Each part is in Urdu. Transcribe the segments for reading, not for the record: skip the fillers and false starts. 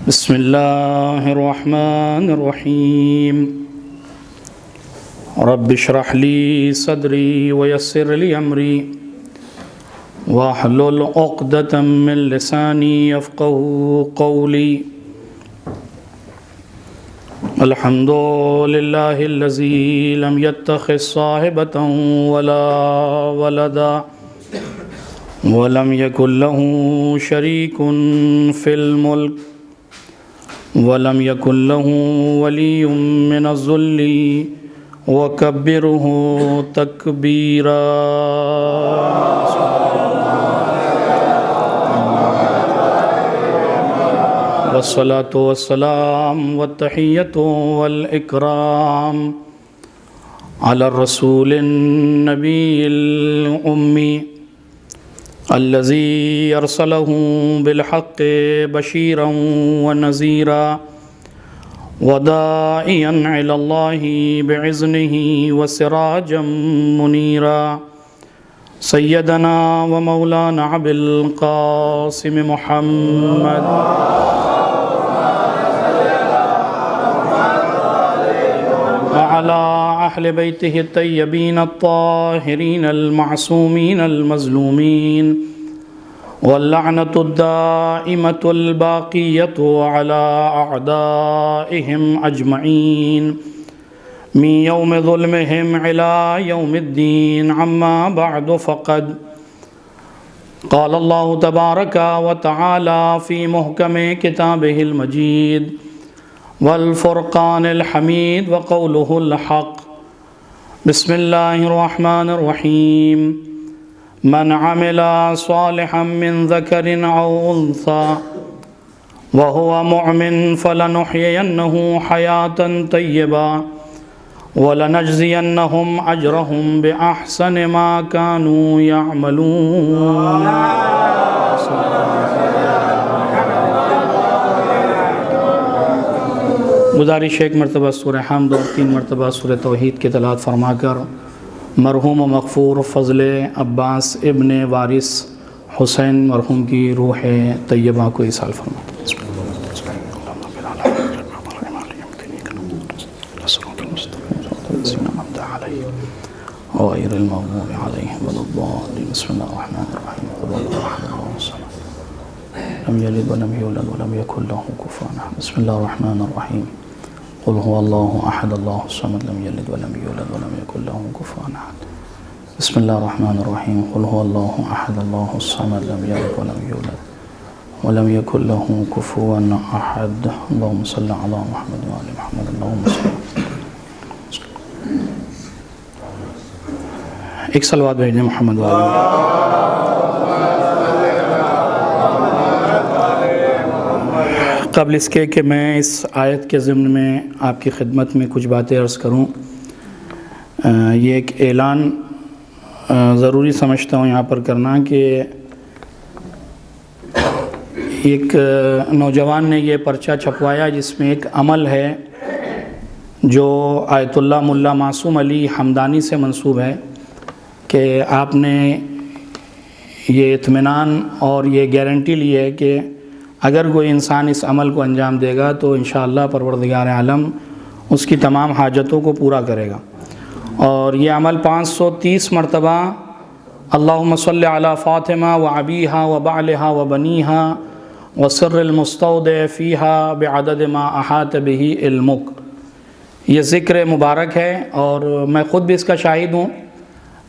بسم اللہ الرحمن الرحیم رب اشرح لی صدری ویسر لی امری واحلل عقدۃ من لسانی یفقہوا قولی الحمد للہ الذی لم یتخذ صاحبۃ ولا ولدا ولم یکن له شریک فی الملک ولم يكن له ولي من الذل وكبره تكبيرا والصلاة والسلام والتحية والإكرام على الرسول النبي الأمي الذي أرسله بالحق بشيرا ونذيرا وداعيا إلى الله بإذنه وسراجا منيرا سيدنا ومولانا أبي القاسم محمد وعلى أهل بيته الطيبين الطاهرين المعصومين المظلومين واللعنة الدائمة الباقية على أعدائهم أجمعين من يوم ظلمهم إلى يوم الدين عما بعد فقد قال الله تبارك وتعالى في محكم كتابه المجيد والفرقان الحميد وقوله الحق بسم الله الرحمن الرحيم من عمل صالحا من ذكر أو أنثى وهو مؤمن فلنحيينه حياة طيبة ولنجزينهم أجرهم بأحسن ما كانوا يعملون گزارش ایک مرتبہ سورہ حمد اور 3 مرتبہ سورہ توحید کی تلاوت فرما کر مرحوم و مغفور فضل عباس ابن وارث حسین مرحوم کی روح طیبہ کو ایصال فرما. غیر المغضوب علیہم ولا الضالین. بسم اللہ الرحمن الرحیم قل هو الله احد الله الصمد لم یلد ولم یولد ولم یکن له کفوا احد. بسم اللہ الرحمن الرحیم قل هو الله احد الله الصمد لم يلد ولم يولد ولم يكن له كفوا احد. بسم الله الرحمن الرحيم قل هو الله احد الله الصمد لم يلد ولم يولد ولم يكن له كفوا احد. اللهم صل على محمد وعلى محمد. اللهم صل. ایک صلوات بھیجیں محمد وعلى. قبل اس کے کہ میں اس آیت کے ضمن میں آپ کی خدمت میں کچھ باتیں عرض کروں، یہ ایک اعلان ضروری سمجھتا ہوں یہاں پر کرنا کہ ایک نوجوان نے یہ پرچہ چھپوایا جس میں ایک عمل ہے جو آیت اللہ ملا معصوم علی حمدانی سے منسوب ہے کہ آپ نے یہ اطمینان اور یہ گارنٹی لی ہے کہ اگر کوئی انسان اس عمل کو انجام دے گا تو انشاءاللہ پروردگار عالم اس کی تمام حاجتوں کو پورا کرے گا. اور یہ عمل 530 مرتبہ اللہم صلی علی فاطمہ و ابیہا و بعلہا و بنیہا و سر المستودع فیہا بعدد ما احاط بہ علمک، یہ ذکر مبارک ہے. اور میں خود بھی اس کا شاہد ہوں.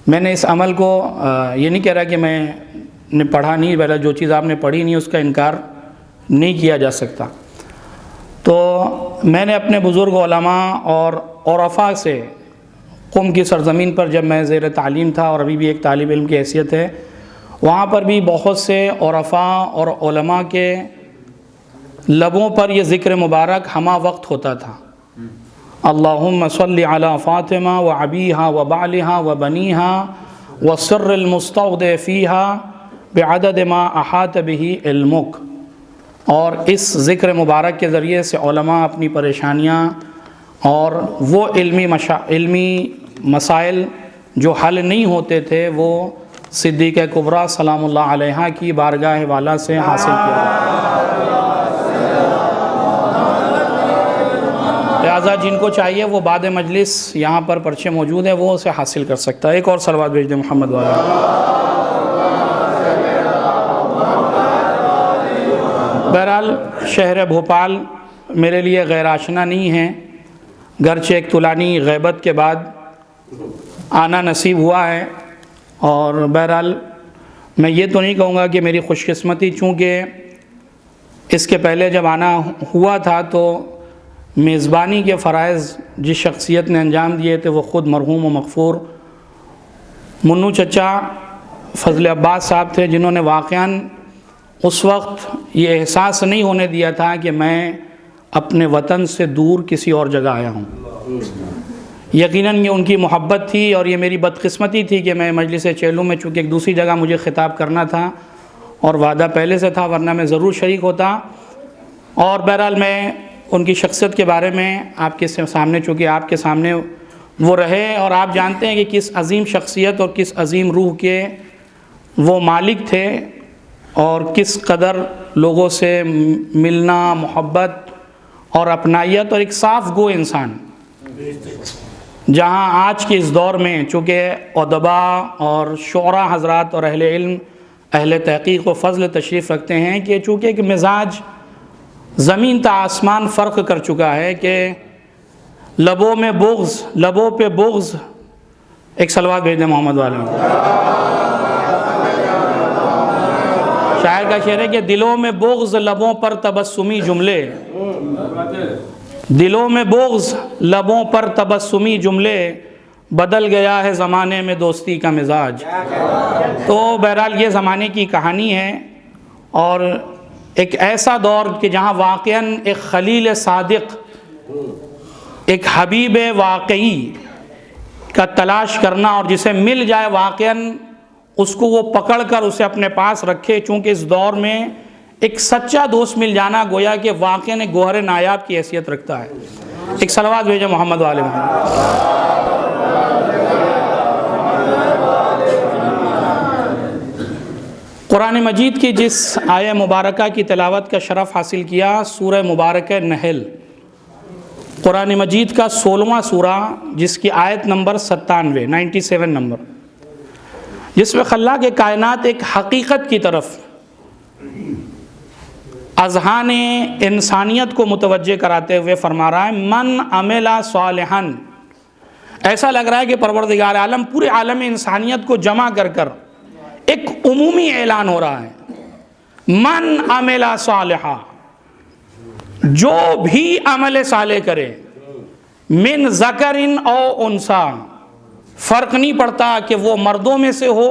میں نے اس عمل کو یہ نہیں کہہ رہا کہ میں نے پڑھا نہیں، پہلے جو چیز آپ نے پڑھی نہیں اس کا انکار نہیں کیا جا سکتا. تو میں نے اپنے بزرگ علماء اور عرفاء سے قم کی سرزمین پر جب میں زیر تعلیم تھا اور ابھی بھی ایک طالب علم کی حیثیت ہے، وہاں پر بھی بہت سے عرفاء اور علماء کے لبوں پر یہ ذکر مبارک ہمہ وقت ہوتا تھا. اللہم صلی علی فاطمہ و ابیہا و بعلہا و بنیہا و سر المستودع فیہا بعدد ما احاط بہ علمک. اور اس ذکر مبارک کے ذریعے سے علماء اپنی پریشانیاں اور وہ علمی مسائل جو حل نہیں ہوتے تھے وہ صدیقہ کبریٰ سلام اللہ علیہا کی بارگاہ والا سے حاصل کیا. لہٰذا جن کو چاہیے وہ بعد مجلس یہاں پر پرچے موجود ہیں، وہ اسے حاصل کر سکتا ہے۔ ایک اور صلوات بھیج دیں محمد والا۔ بہرحال شہر بھوپال میرے لیے غیر آشنا نہیں ہے، گرچہ ایک طولانی غیبت کے بعد آنا نصیب ہوا ہے، اور بہرحال میں یہ تو نہیں کہوں گا کہ میری خوش قسمتی، چونکہ اس کے پہلے جب آنا ہوا تھا تو میزبانی کے فرائض جس شخصیت نے انجام دیے تھے وہ خود مرحوم و مغفور منو چچا فضل عباس صاحب تھے، جنہوں نے واقعاً اس وقت یہ احساس نہیں ہونے دیا تھا کہ میں اپنے وطن سے دور کسی اور جگہ آیا ہوں۔ یقیناً یہ ان کی محبت تھی، اور یہ میری بدقسمتی تھی کہ میں مجلس چیلوں میں، چونکہ ایک دوسری جگہ مجھے خطاب کرنا تھا اور وعدہ پہلے سے تھا، ورنہ میں ضرور شریک ہوتا۔ اور بہرحال میں ان کی شخصیت کے بارے میں آپ کے سامنے، چونکہ آپ کے سامنے وہ رہے، اور آپ جانتے ہیں کہ کس عظیم شخصیت اور کس عظیم روح کے وہ مالک تھے، اور کس قدر لوگوں سے ملنا، محبت اور اپنائیت، اور ایک صاف گو انسان، جہاں آج کے اس دور میں چونکہ ادبا اور شعراء حضرات اور اہل علم، اہل تحقیق و فضل تشریف رکھتے ہیں کہ چونکہ ایک مزاج زمین تا آسمان فرق کر چکا ہے، کہ لبوں میں بغض، لبوں پہ بغض، ایک صلوات بھیج دیں محمد والے۔ شاعر کا شعر ہے کہ دلوں میں بغض، لبوں پر تبسمی جملے، دلوں میں بغض، لبوں پر تبسمی جملے، بدل گیا ہے زمانے میں دوستی کا مزاج۔ تو بہرحال یہ زمانے کی کہانی ہے، اور ایک ایسا دور کہ جہاں واقعاً ایک خلیل صادق، ایک حبیب واقعی کا تلاش کرنا، اور جسے مل جائے واقعاً اس کو وہ پکڑ کر اسے اپنے پاس رکھے، چونکہ اس دور میں ایک سچا دوست مل جانا گویا کہ واقعاً ایک گوہر نایاب کی حیثیت رکھتا ہے۔ ایک صلوات بھیجیں محمد والے محمد۔ قرآن مجید کی جس آیہ مبارکہ کی تلاوت کا شرف حاصل کیا، سورہ مبارکہ نحل، قرآن مجید کا 16واں سورہ، جس کی آیت نمبر 97 نمبر، جس میں خلاق کائنات ایک حقیقت کی طرف اذہان انسانیت کو متوجہ کراتے ہوئے فرما رہا ہے، من عمل صالحا۔ ایسا لگ رہا ہے کہ پروردگار عالم پورے عالم انسانیت کو جمع کر کر ایک عمومی اعلان ہو رہا ہے، من عمل صالحا، جو بھی عمل صالح کرے، من ذکر او انثی، فرق نہیں پڑتا کہ وہ مردوں میں سے ہو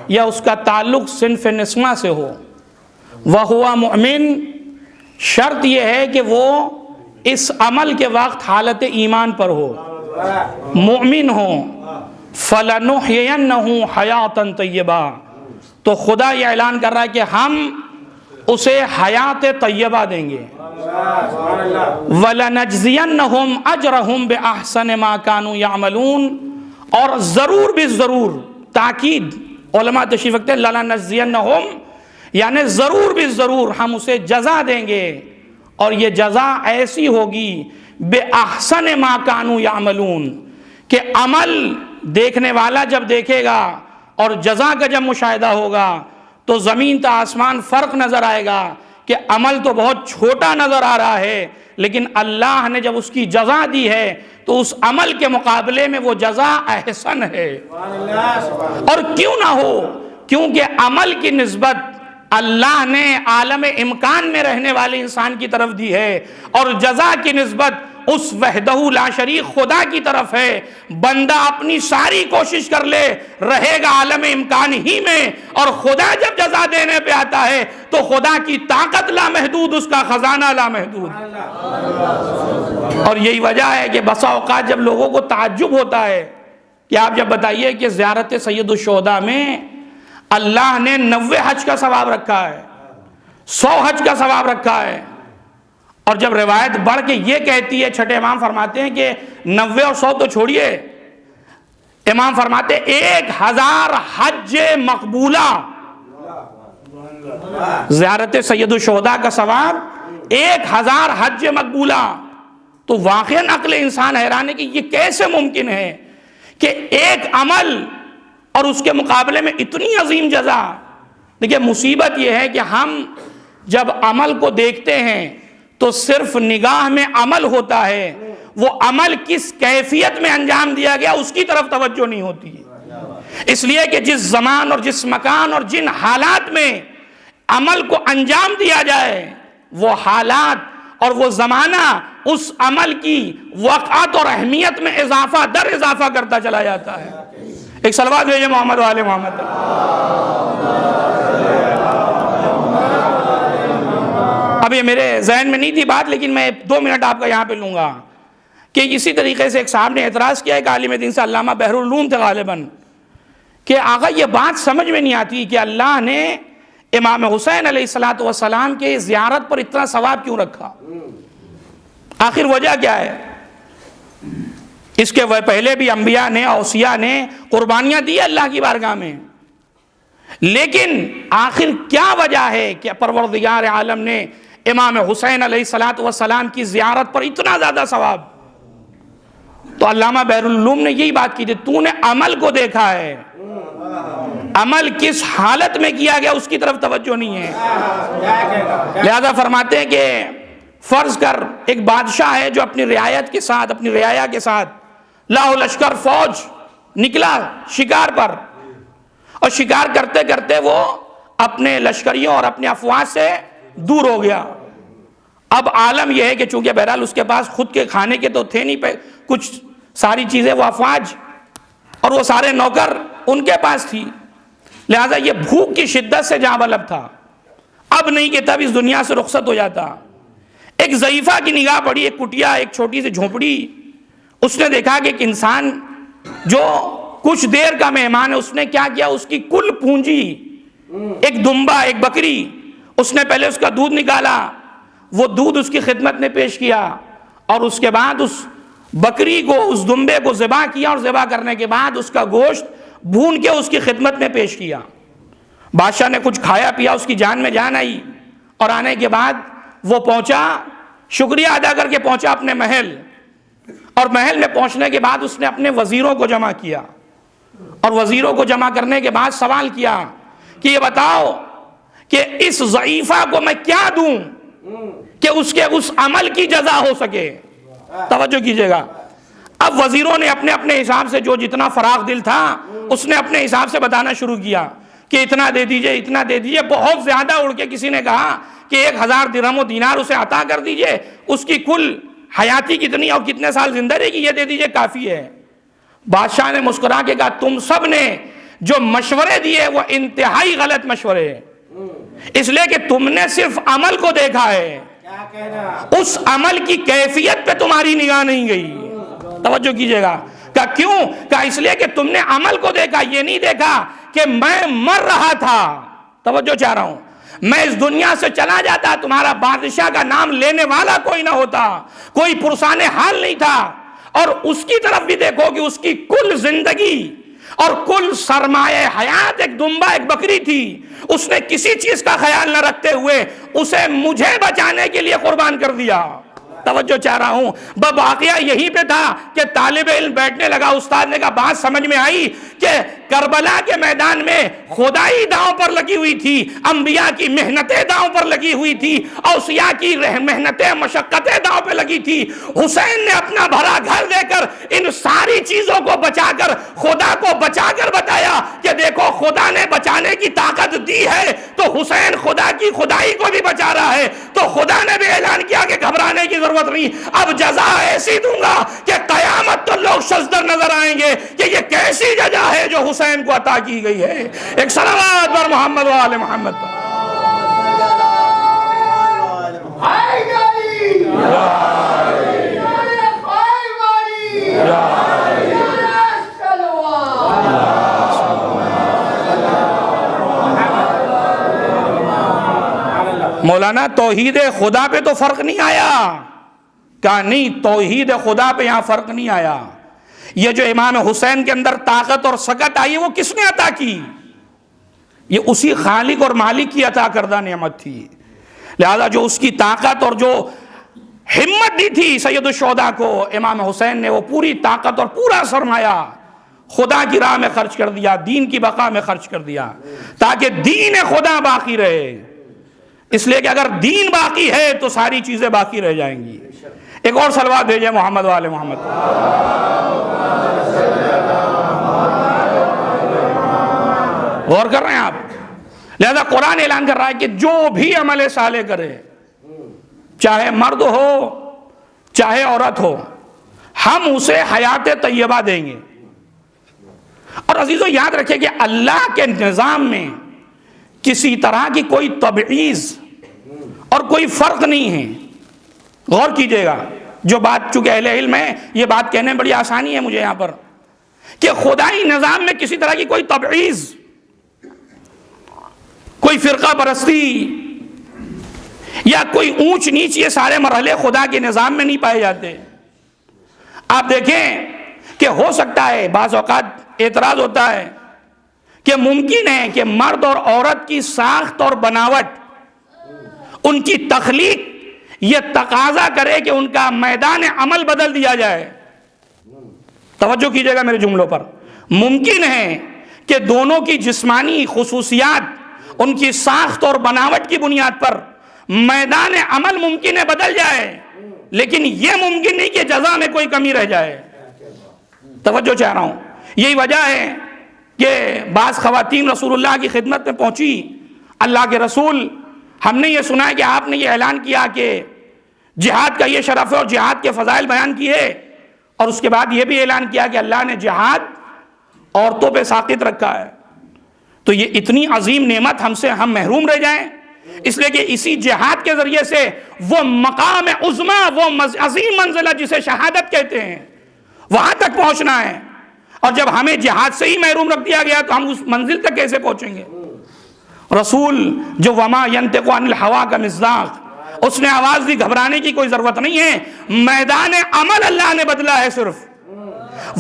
یا اس کا تعلق صنف نسواں سے ہو، وَهُوَ مُؤْمِن، شرط یہ ہے کہ وہ اس عمل کے وقت حالت ایمان پر ہو، مومن ہو، فَلَنُحْيِيَنَّهُ حَيَاةً طَيِّبَةً، تو خدا یہ اعلان کر رہا ہے کہ ہم اسے حیات طیبہ دیں گے، وَلَنَجْزِيَنَّهُمْ أَجْرَهُمْ بِأَحْسَنِ مَا كَانُوا يَعْمَلُونَ، اور ضرور بھی ضرور، تاکید علماء تشریف رکھتے ہیں، لَنَجْزِيَنَّهُمْ یعنی ضرور بھی ضرور ہم اسے جزا دیں گے، اور یہ جزا ایسی ہوگی بِأَحْسَنِ مَا كَانُوا يَعْمَلُونَ، کہ عمل دیکھنے والا جب دیکھے گا اور جزا کا جب مشاہدہ ہوگا تو زمین تا آسمان فرق نظر آئے گا، کہ عمل تو بہت چھوٹا نظر آ رہا ہے، لیکن اللہ نے جب اس کی جزا دی ہے تو اس عمل کے مقابلے میں وہ جزا احسن ہے۔ اور کیوں نہ ہو، کیونکہ عمل کی نسبت اللہ نے عالم امکان میں رہنے والے انسان کی طرف دی ہے، اور جزا کی نسبت اس وحدہ لا شریک خدا کی طرف ہے۔ بندہ اپنی ساری کوشش کر لے، رہے گا عالم امکان ہی میں، اور خدا جب جزا دینے پہ آتا ہے تو خدا کی طاقت لامحدود، اس کا خزانہ لامحدود۔ اور یہی وجہ ہے کہ بسا اوقات جب لوگوں کو تعجب ہوتا ہے کہ آپ جب بتائیے کہ زیارت سید الشہداء میں اللہ نے 90 حج کا ثواب رکھا ہے، 100 حج کا ثواب رکھا ہے، اور جب روایت بڑھ کے یہ کہتی ہے، چھٹے امام فرماتے ہیں کہ 90 اور 100 تو چھوڑیے، امام فرماتے 1000 حج مقبولہ، زیارت سید الشہداء کا ثواب 1000 حج مقبولہ، تو واقعاً عقل انسان حیران ہے کہ یہ کیسے ممکن ہے کہ ایک عمل اور اس کے مقابلے میں اتنی عظیم جزا. دیکھیے مصیبت یہ ہے کہ ہم جب عمل کو دیکھتے ہیں تو صرف نگاہ میں عمل ہوتا ہے، وہ عمل کس کیفیت میں انجام دیا گیا اس کی طرف توجہ نہیں ہوتی. اس لیے کہ جس زمان اور جس مکان اور جن حالات میں عمل کو انجام دیا جائے، وہ حالات اور وہ زمانہ اس عمل کی وقعت اور اہمیت میں اضافہ در اضافہ کرتا چلا جاتا ہے. ایک صلوات بھیجیں محمد و آل محمد. اب یہ میرے ذہن میں نہیں تھی بات، لیکن میں 2 منٹ آپ کا یہاں پہ لوں گا کہ اسی طریقے سے ایک صاحب نے اعتراض کیا ایک عالم دین سے، علامہ بحر العلوم تھے غالباً، کہ آقا یہ بات سمجھ میں نہیں آتی کہ اللہ نے امام حسین علیہ السلام کے زیارت پر اتنا ثواب کیوں رکھا، آخر وجہ کیا ہے؟ اس کے پہلے بھی انبیاء نے اوصیاء نے قربانیاں دی اللہ کی بارگاہ میں، لیکن آخر کیا وجہ ہے کہ پروردگار عالم نے امام حسین علیہ السلام کی زیارت پر اتنا زیادہ ثواب؟ تو علامہ بحر العلوم نے یہی بات کی تھی، تو نے عمل کو دیکھا ہے، عمل کس حالت میں کیا گیا اس کی طرف توجہ نہیں ہے. لہذا فرماتے ہیں کہ فرض کر ایک بادشاہ ہے جو اپنی رعایت کے ساتھ، اپنی رعایا کے ساتھ لاہو لشکر فوج نکلا شکار پر، اور شکار کرتے کرتے وہ اپنے لشکریوں اور اپنے افواج سے دور ہو گیا. اب عالم یہ ہے کہ چونکہ بہرحال اس کے پاس خود کے کھانے کے تو تھے نہیں کچھ ساری چیزیں، وہ افواج اور وہ سارے نوکر ان کے پاس تھی، لہذا یہ بھوک کی شدت سے جاں بلب تھا. اب نہیں کہ تب اس دنیا سے رخصت ہو جاتا. ایک ضعیفہ کی نگاہ پڑی، ایک کٹیا، ایک چھوٹی سی جھونپڑی. اس نے دیکھا کہ ایک انسان جو کچھ دیر کا مہمان ہے، اس نے کیا کیا، اس کی کل پونجی، ایک دمبا، ایک بکری، اس نے پہلے اس کا دودھ نکالا، وہ دودھ اس کی خدمت میں پیش کیا، اور اس کے بعد اس بکری کو، اس دمبے کو ذبح کیا، اور ذبح کرنے کے بعد اس کا گوشت بھون کے اس کی خدمت میں پیش کیا. بادشاہ نے کچھ کھایا پیا، اس کی جان میں جان آئی، اور آنے کے بعد وہ پہنچا، شکریہ ادا کر کے پہنچا اپنے محل، اور محل میں پہنچنے کے بعد اس نے اپنے وزیروں کو جمع کیا، اور وزیروں کو جمع کرنے کے بعد سوال کیا کہ یہ بتاؤ کہ اس ضعیفہ کو میں کیا دوں کہ اس کے اس عمل کی جزا ہو سکے. توجہ کیجئے گا. اب وزیروں نے اپنے اپنے حساب سے جو جتنا فراغ دل تھا اس نے اپنے حساب سے بتانا شروع کیا کہ اتنا دے دیجئے، اتنا دے دیجئے. بہت زیادہ اڑ کے کسی نے کہا کہ 1000 درہم و دینار اسے عطا کر دیجئے، اس کی کل حیاتی کتنی اور کتنے سال زندہ رہے گی، یہ دے دیجئے کافی ہے. بادشاہ نے مسکرا کے کہا تم سب نے جو مشورے دیے وہ انتہائی غلط مشورے ہیں، اس لیے کہ تم نے صرف عمل کو دیکھا ہے، اس عمل کی کیفیت پہ تمہاری نگاہ نہیں گئی. توجہ کیجئے گا. کہا کیوں؟ کہا اس لیے کہ تم نے عمل کو دیکھا، یہ نہیں دیکھا کہ میں مر رہا تھا. توجہ چاہ رہا ہوں. میں اس دنیا سے چلا جاتا، تمہارا بادشاہ کا نام لینے والا کوئی نہ ہوتا، کوئی پرسان حال نہیں تھا. اور اس کی طرف بھی دیکھو کہ اس کی کل زندگی اور کل سرمایہ حیات ایک دمبا، ایک بکری تھی. اس نے کسی چیز کا خیال نہ رکھتے ہوئے اسے مجھے بچانے کے لیے قربان کر دیا. توجہ چاہ رہا ہوں. واقعہ یہیں پہ تھا کہ طالب علم بیٹھنے لگا، استاد نے کہا بات سمجھ میں آئی کہ کربلا کے میدان میں خدائی داؤں پر لگی ہوئی تھی، انبیاء کی محنتیں داؤں پر لگی ہوئی تھی، اوصیاء کی محنتیں مشقتیں داؤں پہ لگی تھی. حسین نے اپنا بھرا گھر دے کر ان ساری چیزوں کو بچا کر خدا کو بچا کر بتایا کہ دیکھو خدا نے بچانے کی طاقت دی ہے تو حسین خدا کی خدائی کو بھی بچا رہا ہے. تو خدا نے بھی اعلان کیا کہ گھبرانے کی ضرورت نہیں، اب جزا ایسی دوں گا کہ قیامت تو لوگ شزدر نظر آئیں گے کہ یہ کیسی جزا ہے جو حسین کو عطا کی گئی ہے. ایک صلوات پر محمد و آل محمد پر. مولانا توحید خدا پہ تو فرق نہیں آیا. کہا نہیں، توحید خدا پہ یہاں فرق نہیں آیا. یہ جو امام حسین کے اندر طاقت اور سکت آئی وہ کس نے عطا کی؟ یہ اسی خالق اور مالک کی عطا کردہ نعمت تھی. لہذا جو اس کی طاقت اور جو ہمت دی تھی سید الشہداء کو امام حسین نے، وہ پوری طاقت اور پورا سرمایہ خدا کی راہ میں خرچ کر دیا، دین کی بقا میں خرچ کر دیا، تاکہ دین خدا باقی رہے۔ اس لیے کہ اگر دین باقی ہے تو ساری چیزیں باقی رہ جائیں گی۔ ایک اور صلوات بھیجیں محمد وآل محمد۔ غور کر رہے ہیں آپ؟ لہذا قرآن اعلان کر رہا ہے کہ جو بھی عمل صالح کرے، چاہے مرد ہو چاہے عورت ہو، ہم اسے حیات طیبہ دیں گے۔ اور عزیزو یاد رکھیں کہ اللہ کے نظام میں کسی طرح کی کوئی تبعیض اور کوئی فرق نہیں ہے۔ غور کیجئے گا، جو بات چونکہ اہل علم ہے، یہ بات کہنے میں بڑی آسانی ہے مجھے یہاں پر، کہ خدائی نظام میں کسی طرح کی کوئی تبعیض، کوئی فرقہ پرستی یا کوئی اونچ نیچ، یہ سارے مرحلے خدا کے نظام میں نہیں پائے جاتے۔ آپ دیکھیں کہ ہو سکتا ہے بعض اوقات اعتراض ہوتا ہے کہ ممکن ہے کہ مرد اور عورت کی ساخت اور بناوٹ، ان کی تخلیق یہ تقاضا کرے کہ ان کا میدان عمل بدل دیا جائے۔ توجہ کیجئے گا میرے جملوں پر۔ ممکن ہے کہ دونوں کی جسمانی خصوصیات ان کی ساخت اور بناوٹ کی بنیاد پر میدان عمل ممکن ہے بدل جائے، لیکن یہ ممکن نہیں کہ جزا میں کوئی کمی رہ جائے۔ توجہ چاہ رہا ہوں۔ یہی وجہ ہے کہ بعض خواتین رسول اللہ کی خدمت میں پہنچی، اللہ کے رسول، ہم نے یہ سنا ہے کہ آپ نے یہ اعلان کیا کہ جہاد کا یہ شرف ہے اور جہاد کے فضائل بیان کیے، اور اس کے بعد یہ بھی اعلان کیا کہ اللہ نے جہاد عورتوں پہ ساقط رکھا ہے۔ تو یہ اتنی عظیم نعمت ہم محروم رہ جائیں؟ اس لیے کہ اسی جہاد کے ذریعے سے وہ مقام عظمی، وہ عظیم منزلہ جسے شہادت کہتے ہیں، وہاں تک پہنچنا ہے۔ اور جب ہمیں جہاد سے ہی محروم رکھ دیا گیا تو ہم اس منزل تک کیسے پہنچیں گے؟ رسول جو وما ينطق عن الهوى کا مصداق، اس نے آواز دی، گھبرانے کی کوئی ضرورت نہیں ہے، میدان عمل اللہ نے بدلا ہے۔ صرف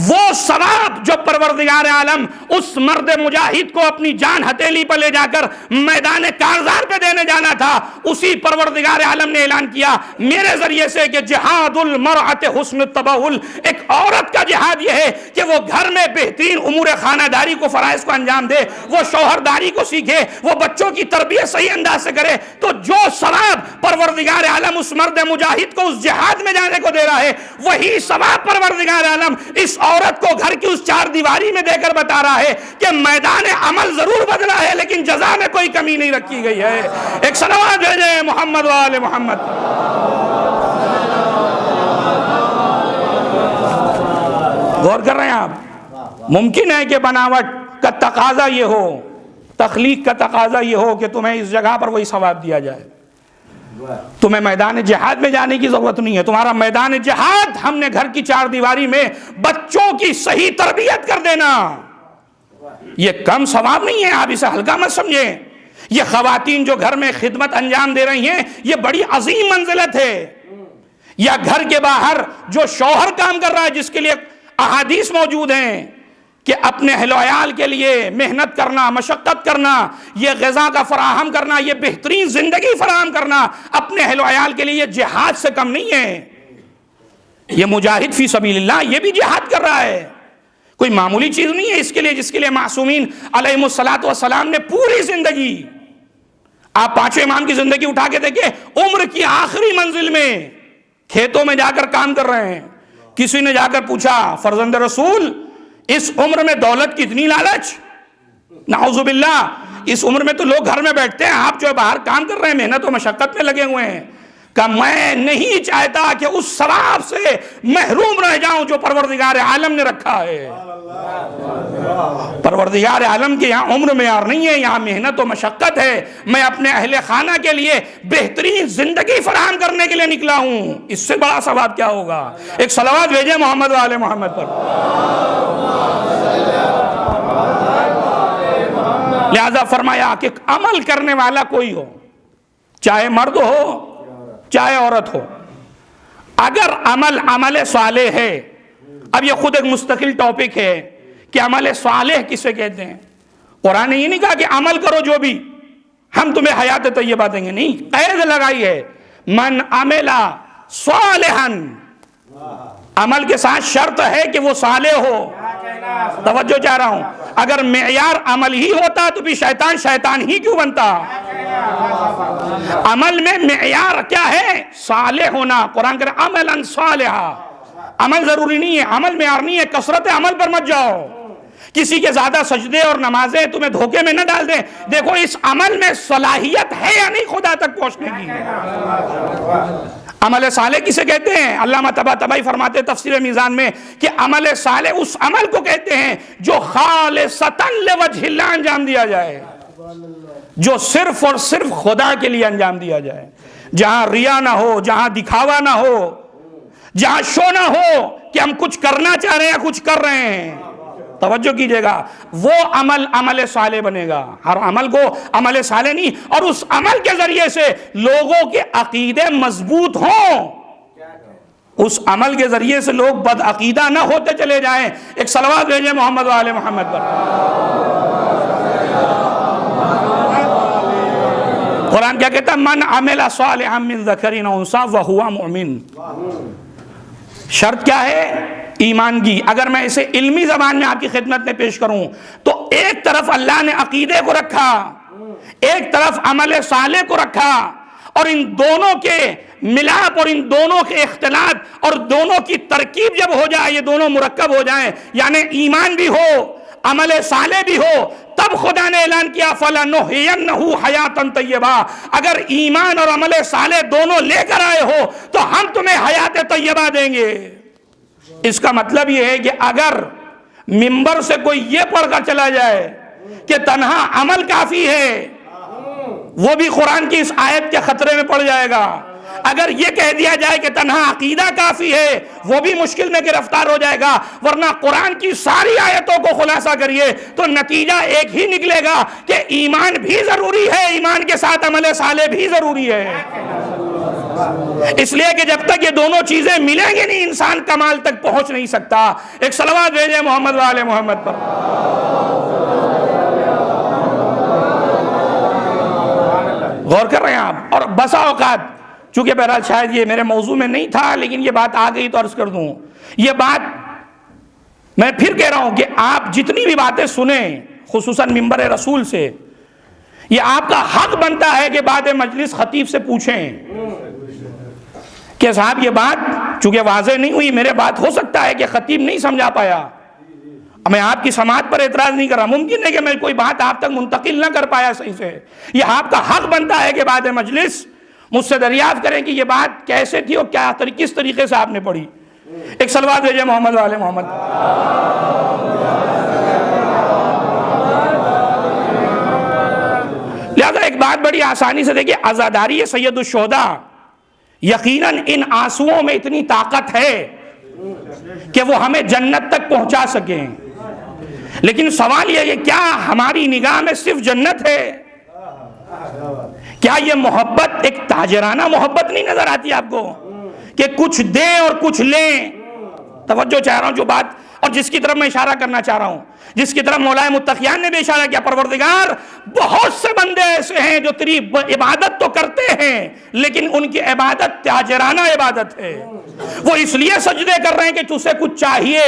وہ ثواب جو پروردگار عالم اس مرد مجاہد کو اپنی جان ہتھیلی پر لے جا کر میدان کارزار پہ دینے جانا تھا، اسی پروردگار عالم نے اعلان کیا میرے ذریعے سے کہ جہاد المرأۃ حسن التبول، ایک عورت کا جہاد یہ ہے کہ وہ گھر میں بہترین امور خانہ داری کو، فرائض کو انجام دے، وہ شوہرداری کو سیکھے، وہ بچوں کی تربیت صحیح انداز سے کرے۔ تو جو ثواب پروردگار عالم اس مرد مجاہد کو اس جہاد میں جانے کو دے رہا ہے، وہی ثواب پروردگار عالم اس عورت کو گھر کی اس چار دیواری میں دے کر بتا رہا ہے کہ میدان عمل ضرور بدلا ہے لیکن جزا میں کوئی کمی نہیں رکھی گئی ہے۔ ایک صلوات بھیجیں محمد وآل محمد۔ غور کر رہے ہیں آپ؟ ممکن ہے کہ بناوٹ کا تقاضا یہ ہو، تخلیق کا تقاضا یہ ہو کہ تمہیں اس جگہ پر وہی ثواب دیا جائے، تمہیں میدان جہاد میں جانے کی ضرورت نہیں ہے۔ تمہارا میدان جہاد ہم نے گھر کی چار دیواری میں بچوں کی صحیح تربیت کر دینا، یہ کم ثواب نہیں ہے، آپ اسے ہلکا مت سمجھیں۔ یہ خواتین جو گھر میں خدمت انجام دے رہی ہیں، یہ بڑی عظیم منزلت ہے۔ یا گھر کے باہر جو شوہر کام کر رہا ہے، جس کے لیے احادیث موجود ہیں کہ اپنے اہل و عیال کے لیے محنت کرنا، مشقت کرنا، یہ غذا کا فراہم کرنا، یہ بہترین زندگی فراہم کرنا اپنے اہل و عیال کے لیے، یہ جہاد سے کم نہیں ہے۔ یہ مجاہد فی سبیل اللہ یہ بھی جہاد کر رہا ہے، کوئی معمولی چیز نہیں ہے اس کے لیے، جس کے لیے معصومین علیہم الصلاۃ والسلام نے پوری زندگی، آپ پانچویں امام کی زندگی اٹھا کے دیکھیں، عمر کی آخری منزل میں کھیتوں میں جا کر کام کر رہے ہیں۔ کسی نے جا کر پوچھا فرزند رسول، اس عمر میں دولت کی اتنی لالچ؟ نعوذ باللہ، اس عمر میں تو لوگ گھر میں بیٹھتے ہیں، آپ جو باہر کام کر رہے ہیں، محنت و مشقت میں لگے ہوئے ہیں۔ کہ میں نہیں چاہتا کہ اس ثواب سے محروم رہ جاؤں جو پروردگار عالم نے رکھا ہے۔ پروردگار عالم کے یہاں عمر معیار نہیں ہے، یہاں محنت و مشقت ہے۔ میں اپنے اہل خانہ کے لیے بہترین زندگی فراہم کرنے کے لیے نکلا ہوں، اس سے بڑا ثواب کیا ہوگا؟ ایک صلوات بھیجیں محمد وآل محمد پر۔ لہذا فرمایا کہ عمل کرنے والا کوئی ہو، چاہے مرد ہو چاہے عورت ہو، اگر عمل صالح ہے، اب یہ خود ایک مستقل ٹاپک ہے کہ عمل صالح کسے کہتے ہیں۔ قرآن نے یہ نہیں کہا کہ عمل کرو جو بھی ہم تمہیں حیات طیبہ دیں گے، نہیں، قید لگائی ہے من عمل صالحا، عمل کے ساتھ شرط ہے کہ وہ صالح ہو. توجہ چاہ رہا ہوں. اگر معیار عمل ہی ہوتا تو بھی شیطان ہی کیوں بنتا؟ عمل میں معیار کیا ہے؟ صالح ہونا. قرآن کہہ رہا عملا صالحا. عمل ضروری نہیں ہے، عمل معیار نہیں ہے. کثرت عمل پر مت جاؤ. کسی کے زیادہ سجدے اور نمازیں تمہیں دھوکے میں نہ ڈال دیں. دیکھو اس عمل میں صلاحیت ہے یا نہیں خدا تک پہنچنے کی. عمل صالح کسے کہتے ہیں؟ علامہ طباطبائی فرماتے ہیں تفسیر میزان میں کہ عمل صالح اس عمل کو کہتے ہیں جو خالصتاً لوجہ اللہ انجام دیا جائے، جو صرف اور صرف خدا کے لیے انجام دیا جائے، جہاں ریا نہ ہو، جہاں دکھاوا نہ ہو، جہاں شو نہ ہو کہ ہم کچھ کرنا چاہ رہے ہیں یا کچھ کر رہے ہیں. توجہ کیجئے گا، وہ عمل صالح بنے گا. ہر عمل کو عمل صالح نہیں. اور اس عمل کے ذریعے سے لوگوں کے عقیدے مضبوط ہوں، اس عمل کے ذریعے سے لوگ بد عقیدہ نہ ہوتے چلے جائیں. ایک صلوات بھیجیں محمد و آل محمد پر. قرآن کیا کہتا ہے؟ من عمل صالحا من ذکر او انثی وہو مؤمن. شرط کیا ہے؟ ایمان کی. اگر میں اسے علمی زبان میں آپ کی خدمت میں پیش کروں تو ایک طرف اللہ نے عقیدے کو رکھا، ایک طرف عمل صالح کو رکھا، اور ان دونوں کے ملاپ اور ان دونوں کے اختلاط اور دونوں کی ترکیب جب ہو جائے، یہ دونوں مرکب ہو جائیں، یعنی ایمان بھی ہو عمل صالح بھی ہو، تب خدا نے اعلان کیا فَلَنُحْيِيَنَّهُ حَيَاتًا طَيِّبَةً. اگر ایمان اور عمل صالح دونوں لے کر آئے ہو تو ہم تمہیں حیات طیبہ دیں گے. اس کا مطلب یہ ہے کہ اگر منبر سے کوئی یہ پڑھ کر چلا جائے کہ تنہا عمل کافی ہے، وہ بھی قرآن کی اس آیت کے خطرے میں پڑ جائے گا. اگر یہ کہہ دیا جائے کہ تنہا عقیدہ کافی ہے، وہ بھی مشکل میں گرفتار ہو جائے گا. ورنہ قرآن کی ساری آیتوں کو خلاصہ کریے تو نتیجہ ایک ہی نکلے گا کہ ایمان بھی ضروری ہے، ایمان کے ساتھ عمل صالح بھی ضروری ہے. اس لیے کہ جب تک یہ دونوں چیزیں ملیں گی نہیں انسان کمال تک پہنچ نہیں سکتا. ایک صلوات بھیجیں محمد و آل محمد پر. غور کر رہے ہیں آپ؟ اور بسا اوقات چونکہ بہرحال شاید یہ میرے موضوع میں نہیں تھا لیکن یہ بات آ گئی تو عرض کر دوں. یہ بات میں پھر کہہ رہا ہوں کہ آپ جتنی بھی باتیں سنیں خصوصاً منبر رسول سے، یہ آپ کا حق بنتا ہے کہ بعد مجلس خطیب سے پوچھیں کہ صاحب یہ بات چونکہ واضح نہیں ہوئی، میرے بات ہو سکتا ہے کہ خطیب نہیں سمجھا پایا، میں آپ کی سماعت پر اعتراض نہیں کر رہا، ممکن ہے کہ میں کوئی بات آپ تک منتقل نہ کر پایا صحیح سے. یہ آپ کا حق بنتا ہے کہ بعد مجلس مجھ سے دریافت کریں کہ یہ بات کیسے تھی اور کس طریقے سے آپ نے پڑھی. ایک صلوات بھیجیں محمد و آل محمد. لہذا ایک بات بڑی آسانی سے دیکھیں، عزاداری سید الشہداء، یقیناً ان آنسوؤں میں اتنی طاقت ہے کہ وہ ہمیں جنت تک پہنچا سکیں. لیکن سوال یہ ہے کیا ہماری نگاہ میں صرف جنت ہے؟ کیا یہ محبت ایک تاجرانہ محبت نہیں نظر آتی آپ کو کہ کچھ دیں اور کچھ لیں؟ توجہ چاہ رہا ہوں جو بات اور جس کی طرف میں اشارہ کرنا چاہ رہا ہوں، جس کی طرف مولا متقیان نے بھی اشارہ کیا. پروردگار بہت سے بندے ایسے ہیں جو تیری عبادت تو کرتے ہیں لیکن ان کی عبادت تاجرانہ عبادت ہے. وہ اس لیے سجدے کر رہے ہیں کہ تجھے کچھ چاہیے،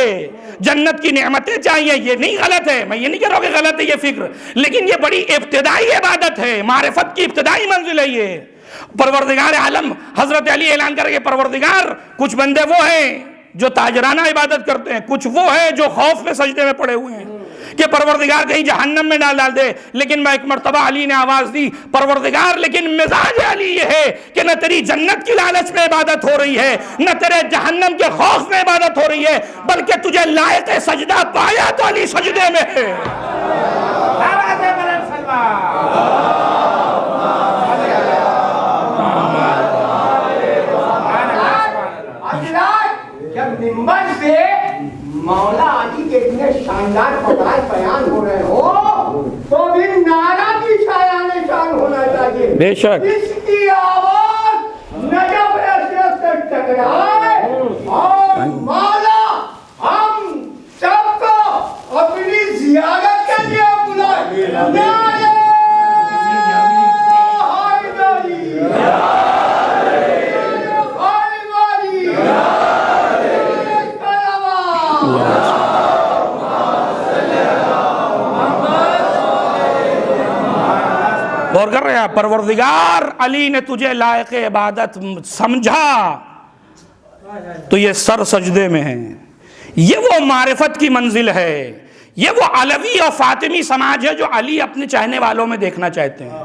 جنت کی نعمتیں چاہیے. یہ نہیں غلط ہے، میں یہ نہیں کہہ رہا ہوں کہ غلط ہے یہ فکر، لیکن یہ بڑی ابتدائی عبادت ہے، معرفت کی ابتدائی منزل ہے. یہ پروردگار عالم حضرت علی اعلان کر کے پروردگار کچھ بندے وہ ہیں جو تاجرانہ عبادت کرتے ہیں، کچھ وہ ہیں جو خوف میں سجدے میں پڑے ہوئے ہیں کہ پروردگار کہیں جہنم میں ڈال دے. لیکن میں ایک مرتبہ علی نے آواز دی پروردگار لیکن مزاج علی یہ ہے کہ نہ تیری جنت کی لالچ میں عبادت ہو رہی ہے نہ تیرے جہنم کے خوف میں عبادت ہو رہی ہے، بلکہ تجھے لائق سجدہ پایا تو علی سجدے میں ہے. جب منبر سے مولا علی کے اتنے شاندار فضائل بیان ہو رہے ہو تو بھی نعرہ بھی شایان شان ہونا چاہیے. بے شک اس کی آواز نجف ایسے سے ٹکرائے اور مولا ہم سب کو اپنی زیارت کے لیے بلائے. نعرہ حیدری غور کر رہے ہیں؟ پروردگار علی نے تجھے لائق عبادت سمجھا تو یہ سر سجدے میں ہے. یہ وہ معرفت کی منزل ہے، یہ وہ علوی اور فاطمی سماج ہے جو علی اپنے چاہنے والوں میں دیکھنا چاہتے ہیں.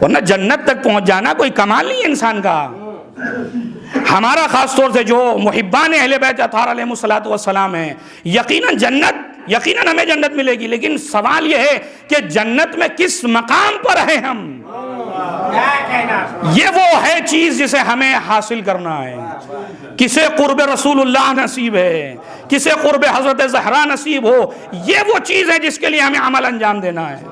ورنہ جنت تک پہنچ جانا کوئی کمال نہیں ہے انسان کا. ہمارا خاص طور سے جو محبان اہل بیت اطہار علیہ الصلوۃ والسلام ہیں، یقیناً ہمیں جنت ملے گی، لیکن سوال یہ ہے کہ جنت میں کس مقام پر ہیں ہم. یہ وہ ہے چیز جسے ہمیں حاصل کرنا ہے. کسے قرب رسول اللہ نصیب ہے، کسے قرب حضرت زہرا نصیب ہو، یہ وہ چیز ہے جس کے لیے ہمیں عمل انجام دینا ہے.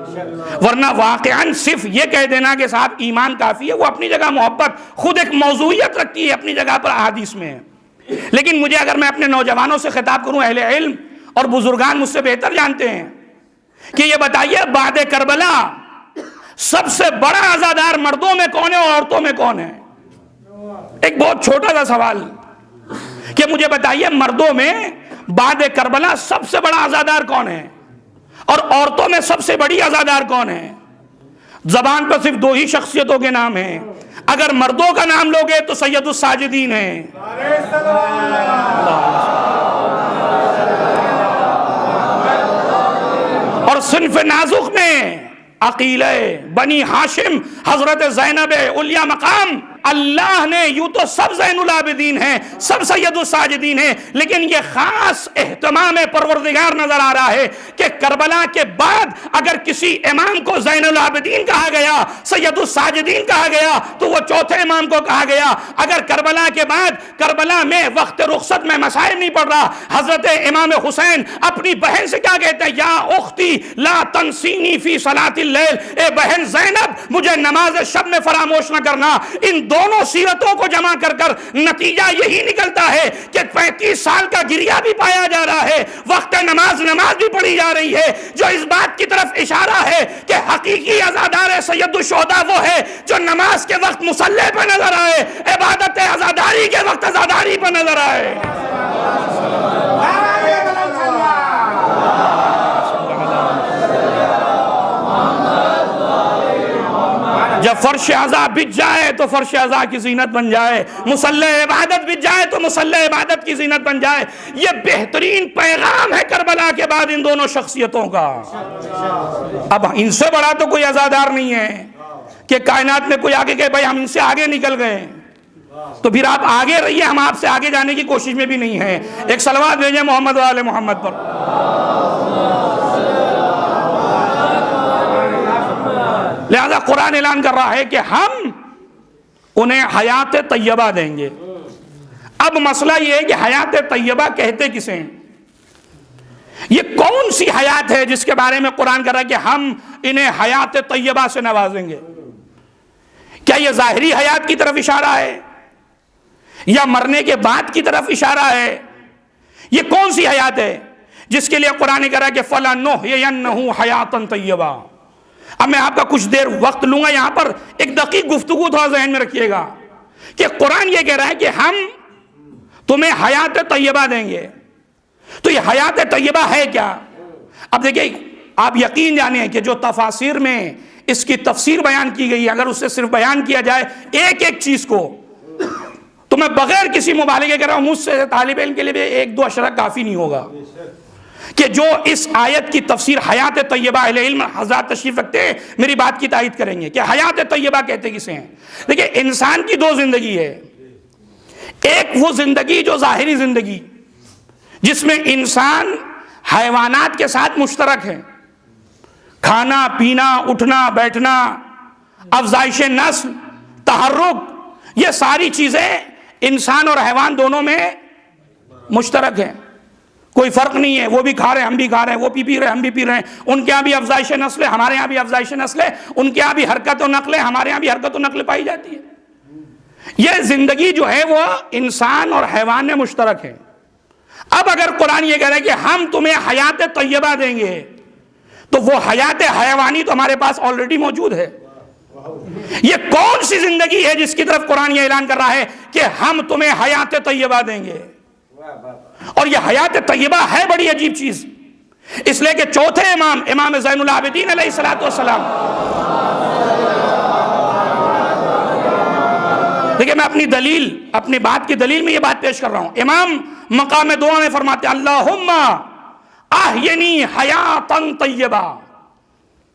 ورنہ واقعاً صرف یہ کہہ دینا کہ صاحب ایمان کافی ہے، وہ اپنی جگہ محبت خود ایک موضوعیت رکھتی ہے اپنی جگہ پر احادیث میں. لیکن مجھے اگر میں اپنے نوجوانوں سے خطاب کروں، اہل علم اور بزرگان مجھ سے بہتر جانتے ہیں کہ یہ بتائیے بعد کربلا سب سے بڑا عزادار مردوں میں کون ہے اور عورتوں میں کون ہے؟ ایک بہت چھوٹا سا سوال کہ مجھے بتائیے مردوں میں بعد کربلا سب سے بڑا عزادار کون ہے اور عورتوں میں سب سے بڑی عزادار کون ہے؟ زبان پر صرف دو ہی شخصیتوں کے نام ہیں. اگر مردوں کا نام لوگے تو سید الساجدین ہیں. اور صنف نازک میں عقیلہ بنی ہاشم حضرت زینب علیہ مقام، اللہ نے یوں تو سب زین العابدین ہیں، سب سید الساجدین ہیں، لیکن یہ خاص اہتمام پروردگار نظر آ رہا ہے کہ کربلا کے بعد اگر کسی امام کو زین العابدین کہا گیا، سید الساجدین کہا گیا، تو وہ چوتھے امام کو کہا گیا. اگر کربلا کے بعد کربلا میں وقت رخصت میں مسائل نہیں پڑ رہا، حضرت امام حسین اپنی بہن سے کیا کہتے ہیں؟ یا اختی لا تنسینی فی صلاۃ اللیل، اے بہن زینب مجھے نماز شب میں فراموش نہ کرنا. ان دونوں سیرتوں کو جمع کر کر نتیجہ یہی نکلتا ہے کہ 35 سال کا گریہ بھی پایا جا رہا ہے، وقت نماز بھی پڑھی جا رہی ہے، جو اس بات کی طرف اشارہ ہے کہ حقیقی عزادار سید الشہداء وہ ہے جو نماز کے وقت مصلی پہ نظر آئے، عبادت عزاداری کے وقت عزاداری پہ نظر آئے. جب فرش عزا بچ جائے تو فرش عزا کی زینت بن جائے، مصلی عبادت بچ جائے تو مصلی عبادت کی زینت بن جائے. یہ بہترین پیغام ہے کربلا کے بعد ان دونوں شخصیتوں کا. اب ان سے بڑا تو کوئی عزادار نہیں ہے کہ کائنات میں کوئی آگے کہ بھائی ہم ان سے آگے نکل گئے، تو پھر آپ آگے رہیے، ہم آپ سے آگے جانے کی کوشش میں بھی نہیں ہیں. ایک صلوات بھیجیں محمد و آل محمد پر. لہذا قرآن اعلان کر رہا ہے کہ ہم انہیں حیات طیبہ دیں گے. اب مسئلہ یہ ہے کہ حیات طیبہ کہتے کسے ہیں؟ یہ کون سی حیات ہے جس کے بارے میں قرآن کر رہا ہے کہ ہم انہیں حیات طیبہ سے نوازیں گے؟ کیا یہ ظاہری حیات کی طرف اشارہ ہے یا مرنے کے بعد کی طرف اشارہ ہے؟ یہ کون سی حیات ہے جس کے لیے قرآن کہہ رہا ہے کہ فَلَنُحْيِيَنَّهُ حَيَاةً طَيِّبَةً؟ اب میں آپ کا کچھ دیر وقت لوں گا یہاں پر، ایک دقیق گفتگو تھوڑا ذہن میں رکھیے گا کہ قرآن یہ کہہ رہا ہے کہ ہم تمہیں حیات طیبہ دیں گے. تو یہ حیات طیبہ ہے کیا؟ اب دیکھیں، آپ یقین جانیں کہ جو تفاسیر میں اس کی تفسیر بیان کی گئی ہے، اگر اس سے صرف بیان کیا جائے ایک ایک چیز کو، تو میں بغیر کسی مبالغے کر رہا ہوں، مجھ سے طالب علم کے لیے بھی ایک دو اشرہ کافی نہیں ہوگا کہ جو اس آیت کی تفسیر حیات طیبہ، اہل علم حضرات تشریف رکھتے ہیں میری بات کی تائید کریں گے کہ حیات طیبہ کہتے کسے ہیں. دیکھیں، انسان کی دو زندگی ہے. ایک وہ زندگی جو ظاہری زندگی جس میں انسان حیوانات کے ساتھ مشترک ہے، کھانا پینا اٹھنا بیٹھنا افزائش نسل تحرک، یہ ساری چیزیں انسان اور حیوان دونوں میں مشترک ہیں، کوئی فرق نہیں ہے. وہ بھی کھا رہے ہیں ہم بھی کھا رہے ہیں، وہ بھی پی رہے ہیں ہم بھی پی رہے ہیں. ان کے یہاں بھی افزائش نسل ہے، ہمارے یہاں بھی افزائش نسل ہے. ان کے یہاں بھی حرکت و نقل ہے، ہمارے یہاں بھی حرکت و نقل پائی جاتی ہے. یہ زندگی جو ہے وہ انسان اور حیوان میں مشترک ہے. اب اگر قرآن یہ کہہ رہا ہے کہ ہم تمہیں حیات طیبہ دیں گے، تو وہ حیات حیوانی تو ہمارے پاس آلریڈی موجود ہے. یہ کون سی زندگی ہے جس کی طرف قرآن یہ اعلان کر رہا ہے کہ ہم تمہیں حیات طیبہ دیں گے؟ اور یہ حیات طیبہ ہے بڑی عجیب چیز، اس لیے کہ چوتھے امام زین العابدین علیہ السلام دیکھیں میں اپنی دلیل، اپنی بات کی دلیل میں یہ بات پیش کر رہا ہوں. امام مقام دعا میں فرماتے ہیں اللہم احینی حیاتا طیبہ،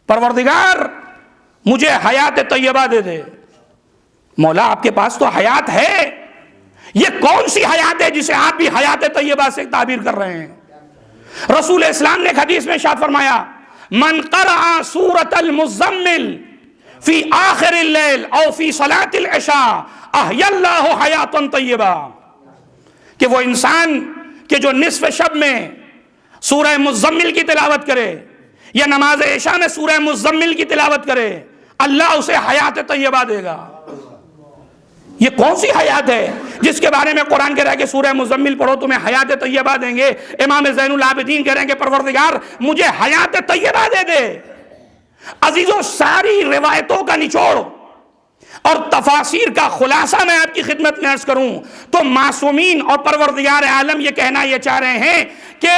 پروردگار مجھے حیات طیبہ دے دے. مولا آپ کے پاس تو حیات ہے، یہ کون سی حیات ہے جسے آپ بھی حیات طیبہ سے تعبیر کر رہے ہیں؟ رسول اسلام نے ایک حدیث میں ارشاد فرمایا من قرأ سورۃ المزمل فی آخر اللیل او فی صلاۃ العشاء احی اللہ حیاتا طیبہ، کہ وہ انسان کہ جو نصف شب میں سورہ مزمل کی تلاوت کرے یا نماز عشاء میں سورہ مزمل کی تلاوت کرے، اللہ اسے حیات طیبہ دے گا. یہ کون سی حیات ہے جس کے بارے میں قرآن کہہ رہا ہے کہ سورہ مزمل پڑھو تمہیں حیات طیبہ دیں گے؟ امام زین العابدین کہہ رہے ہیں کہ پروردگار مجھے حیات طیبہ دے دے. عزیزوں، ساری روایتوں کا نچوڑ اور تفاسیر کا خلاصہ میں آپ کی خدمت میں عرض کروں تو معصومین اور پروردگار عالم یہ کہنا یہ چاہ رہے ہیں کہ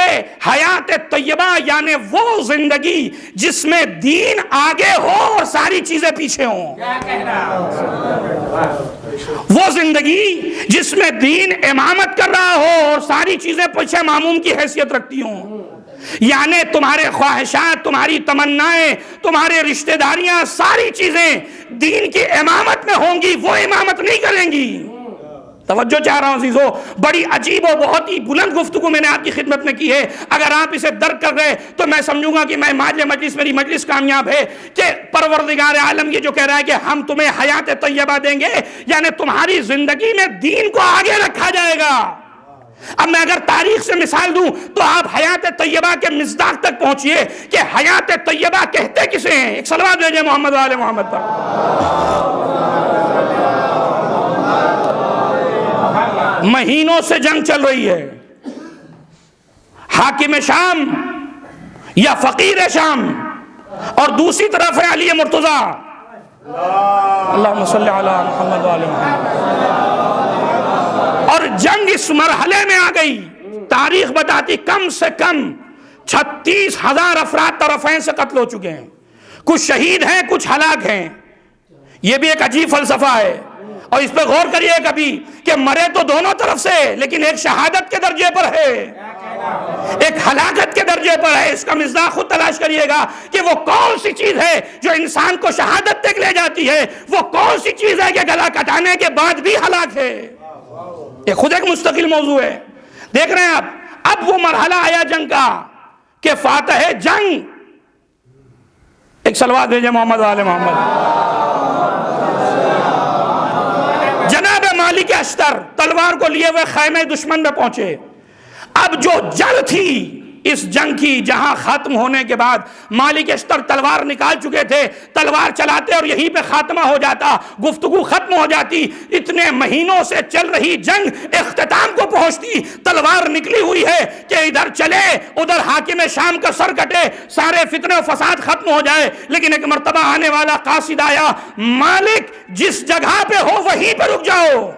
حیات طیبہ یعنی وہ زندگی جس میں دین آگے ہو اور ساری چیزیں پیچھے ہوں. وہ زندگی جس میں دین امامت کر رہا ہو اور ساری چیزیں پیچھے معموم کی حیثیت رکھتی ہوں. یعنی تمہارے خواہشات، تمہاری تمنائیں، تمہارے رشتہ داریاں، ساری چیزیں دین کی امامت میں ہوں گی، وہ امامت نہیں کریں گی. توجہ چاہ رہا ہوں عزیزو، بڑی عجیب و بہت ہی بلند گفتگو میں نے آپ کی خدمت میں کی ہے. اگر آپ اسے درک کر گئے تو میں سمجھوں گا کہ میں مجلس میری مجلس کامیاب ہے. کہ پروردگار عالم یہ جو کہہ رہا ہے کہ ہم تمہیں حیات طیبہ دیں گے، یعنی تمہاری زندگی میں دین کو آگے رکھا جائے گا. اب میں اگر تاریخ سے مثال دوں تو آپ حیات طیبہ کے مصداق تک پہنچئے کہ حیات طیبہ کہتے کسے ہیں. ایک صلوات بھیجیں محمد و آل محمد پر. مہینوں سے جنگ چل رہی ہے، حاکم شام یا فقیر شام، اور دوسری طرف ہے علی مرتضیٰ. اللہم صلی علی محمد و آل محمد. اور جنگ اس مرحلے میں آ گئی، تاریخ بتاتی کم سے کم 36,000 افراد طرفین سے قتل ہو چکے ہیں. کچھ شہید ہیں، کچھ ہلاک ہیں. یہ بھی ایک عجیب فلسفہ ہے، اور اس پہ غور کریے کبھی کہ مرے تو دونوں طرف سے، لیکن ایک شہادت کے درجے پر ہے، ایک ہلاکت کے درجے پر ہے. اس کا مصداق خود تلاش کریے گا کہ وہ کون سی چیز ہے جو انسان کو شہادت تک لے جاتی ہے، وہ کون سی چیز ہے کہ گلا کٹانے کے بعد بھی ہلاک ہے. یہ خود ایک مستقل موضوع ہے. دیکھ رہے ہیں آپ، اب وہ مرحلہ آیا جنگ کا کہ فاتح جنگ، ایک صلوات بھیجیں محمد آل محمد. جناب مالک اشتر تلوار کو لیے ہوئے خیمے دشمن میں پہنچے. اب جو جڑ تھی اس جنگ کی، جہاں ختم ہونے کے بعد مالک اشتر تلوار نکال چکے تھے، تلوار چلاتے اور یہیں پہ خاتمہ ہو جاتا، گفتگو ختم ہو جاتی. اتنے مہینوں سے چل رہی جنگ اختتام کو پہنچتی. تلوار نکلی ہوئی ہے کہ ادھر چلے ادھر حاکم شام کا سر کٹے، سارے فتنے و فساد ختم ہو جائے. لیکن ایک مرتبہ آنے والا قاصد آیا، مالک جس جگہ پہ ہو وہیں پہ رک جاؤ.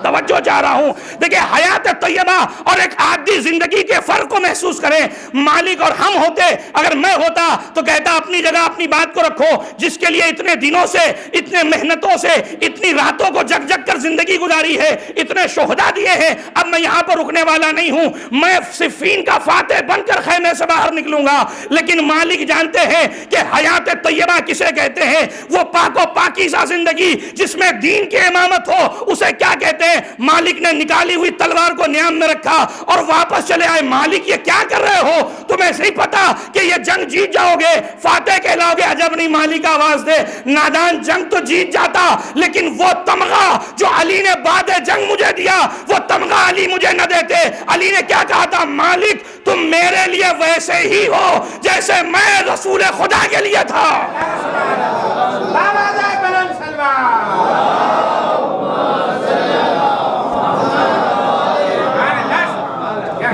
توجہ چاہ رہا ہوں. دیکھیں حیات طیبہ اور ایک عادی زندگی کے فرق کو محسوس کریں. مالک اور ہم ہوتے، اگر میں ہوتا تو کہتا اپنی جگہ اپنی بات کو رکھو، جس کے لیے اتنے دنوں سے، اتنے محنتوں سے، اتنی راتوں کو جگ جگ کر زندگی گزاری ہے، اتنے شہداء دیے ہیں، اب میں یہاں پر رکنے والا نہیں ہوں. میں صفین کا فاتح بن کر خیمے سے باہر نکلوں گا. لیکن مالک جانتے ہیں کہ حیات طیبہ کسے کہتے ہیں. وہ پاک و پاکیزہ زندگی جس میں دین کی امامت ہو، اسے کیا کہتے ہیں؟ مالک نے نکالی ہوئی تلوار کو نیام میں رکھا اور واپس چلے آئے. مالک یہ کیا کر رہے ہو؟ تمہیں صحیح پتا کہ یہ جنگ جیت جاؤ گے، فاتح کہلاؤ گے. عجب نہیں، مالک آواز دے. نادان جنگ تو جیت جاتا، لیکن وہ تمغہ جو علی نے بعد جنگ مجھے دیا، وہ تمغہ علی مجھے نہ دیتے. علی نے کیا کہا تھا؟ مالک تم میرے لیے ویسے ہی ہو جیسے میں رسول خدا کے لیے تھا.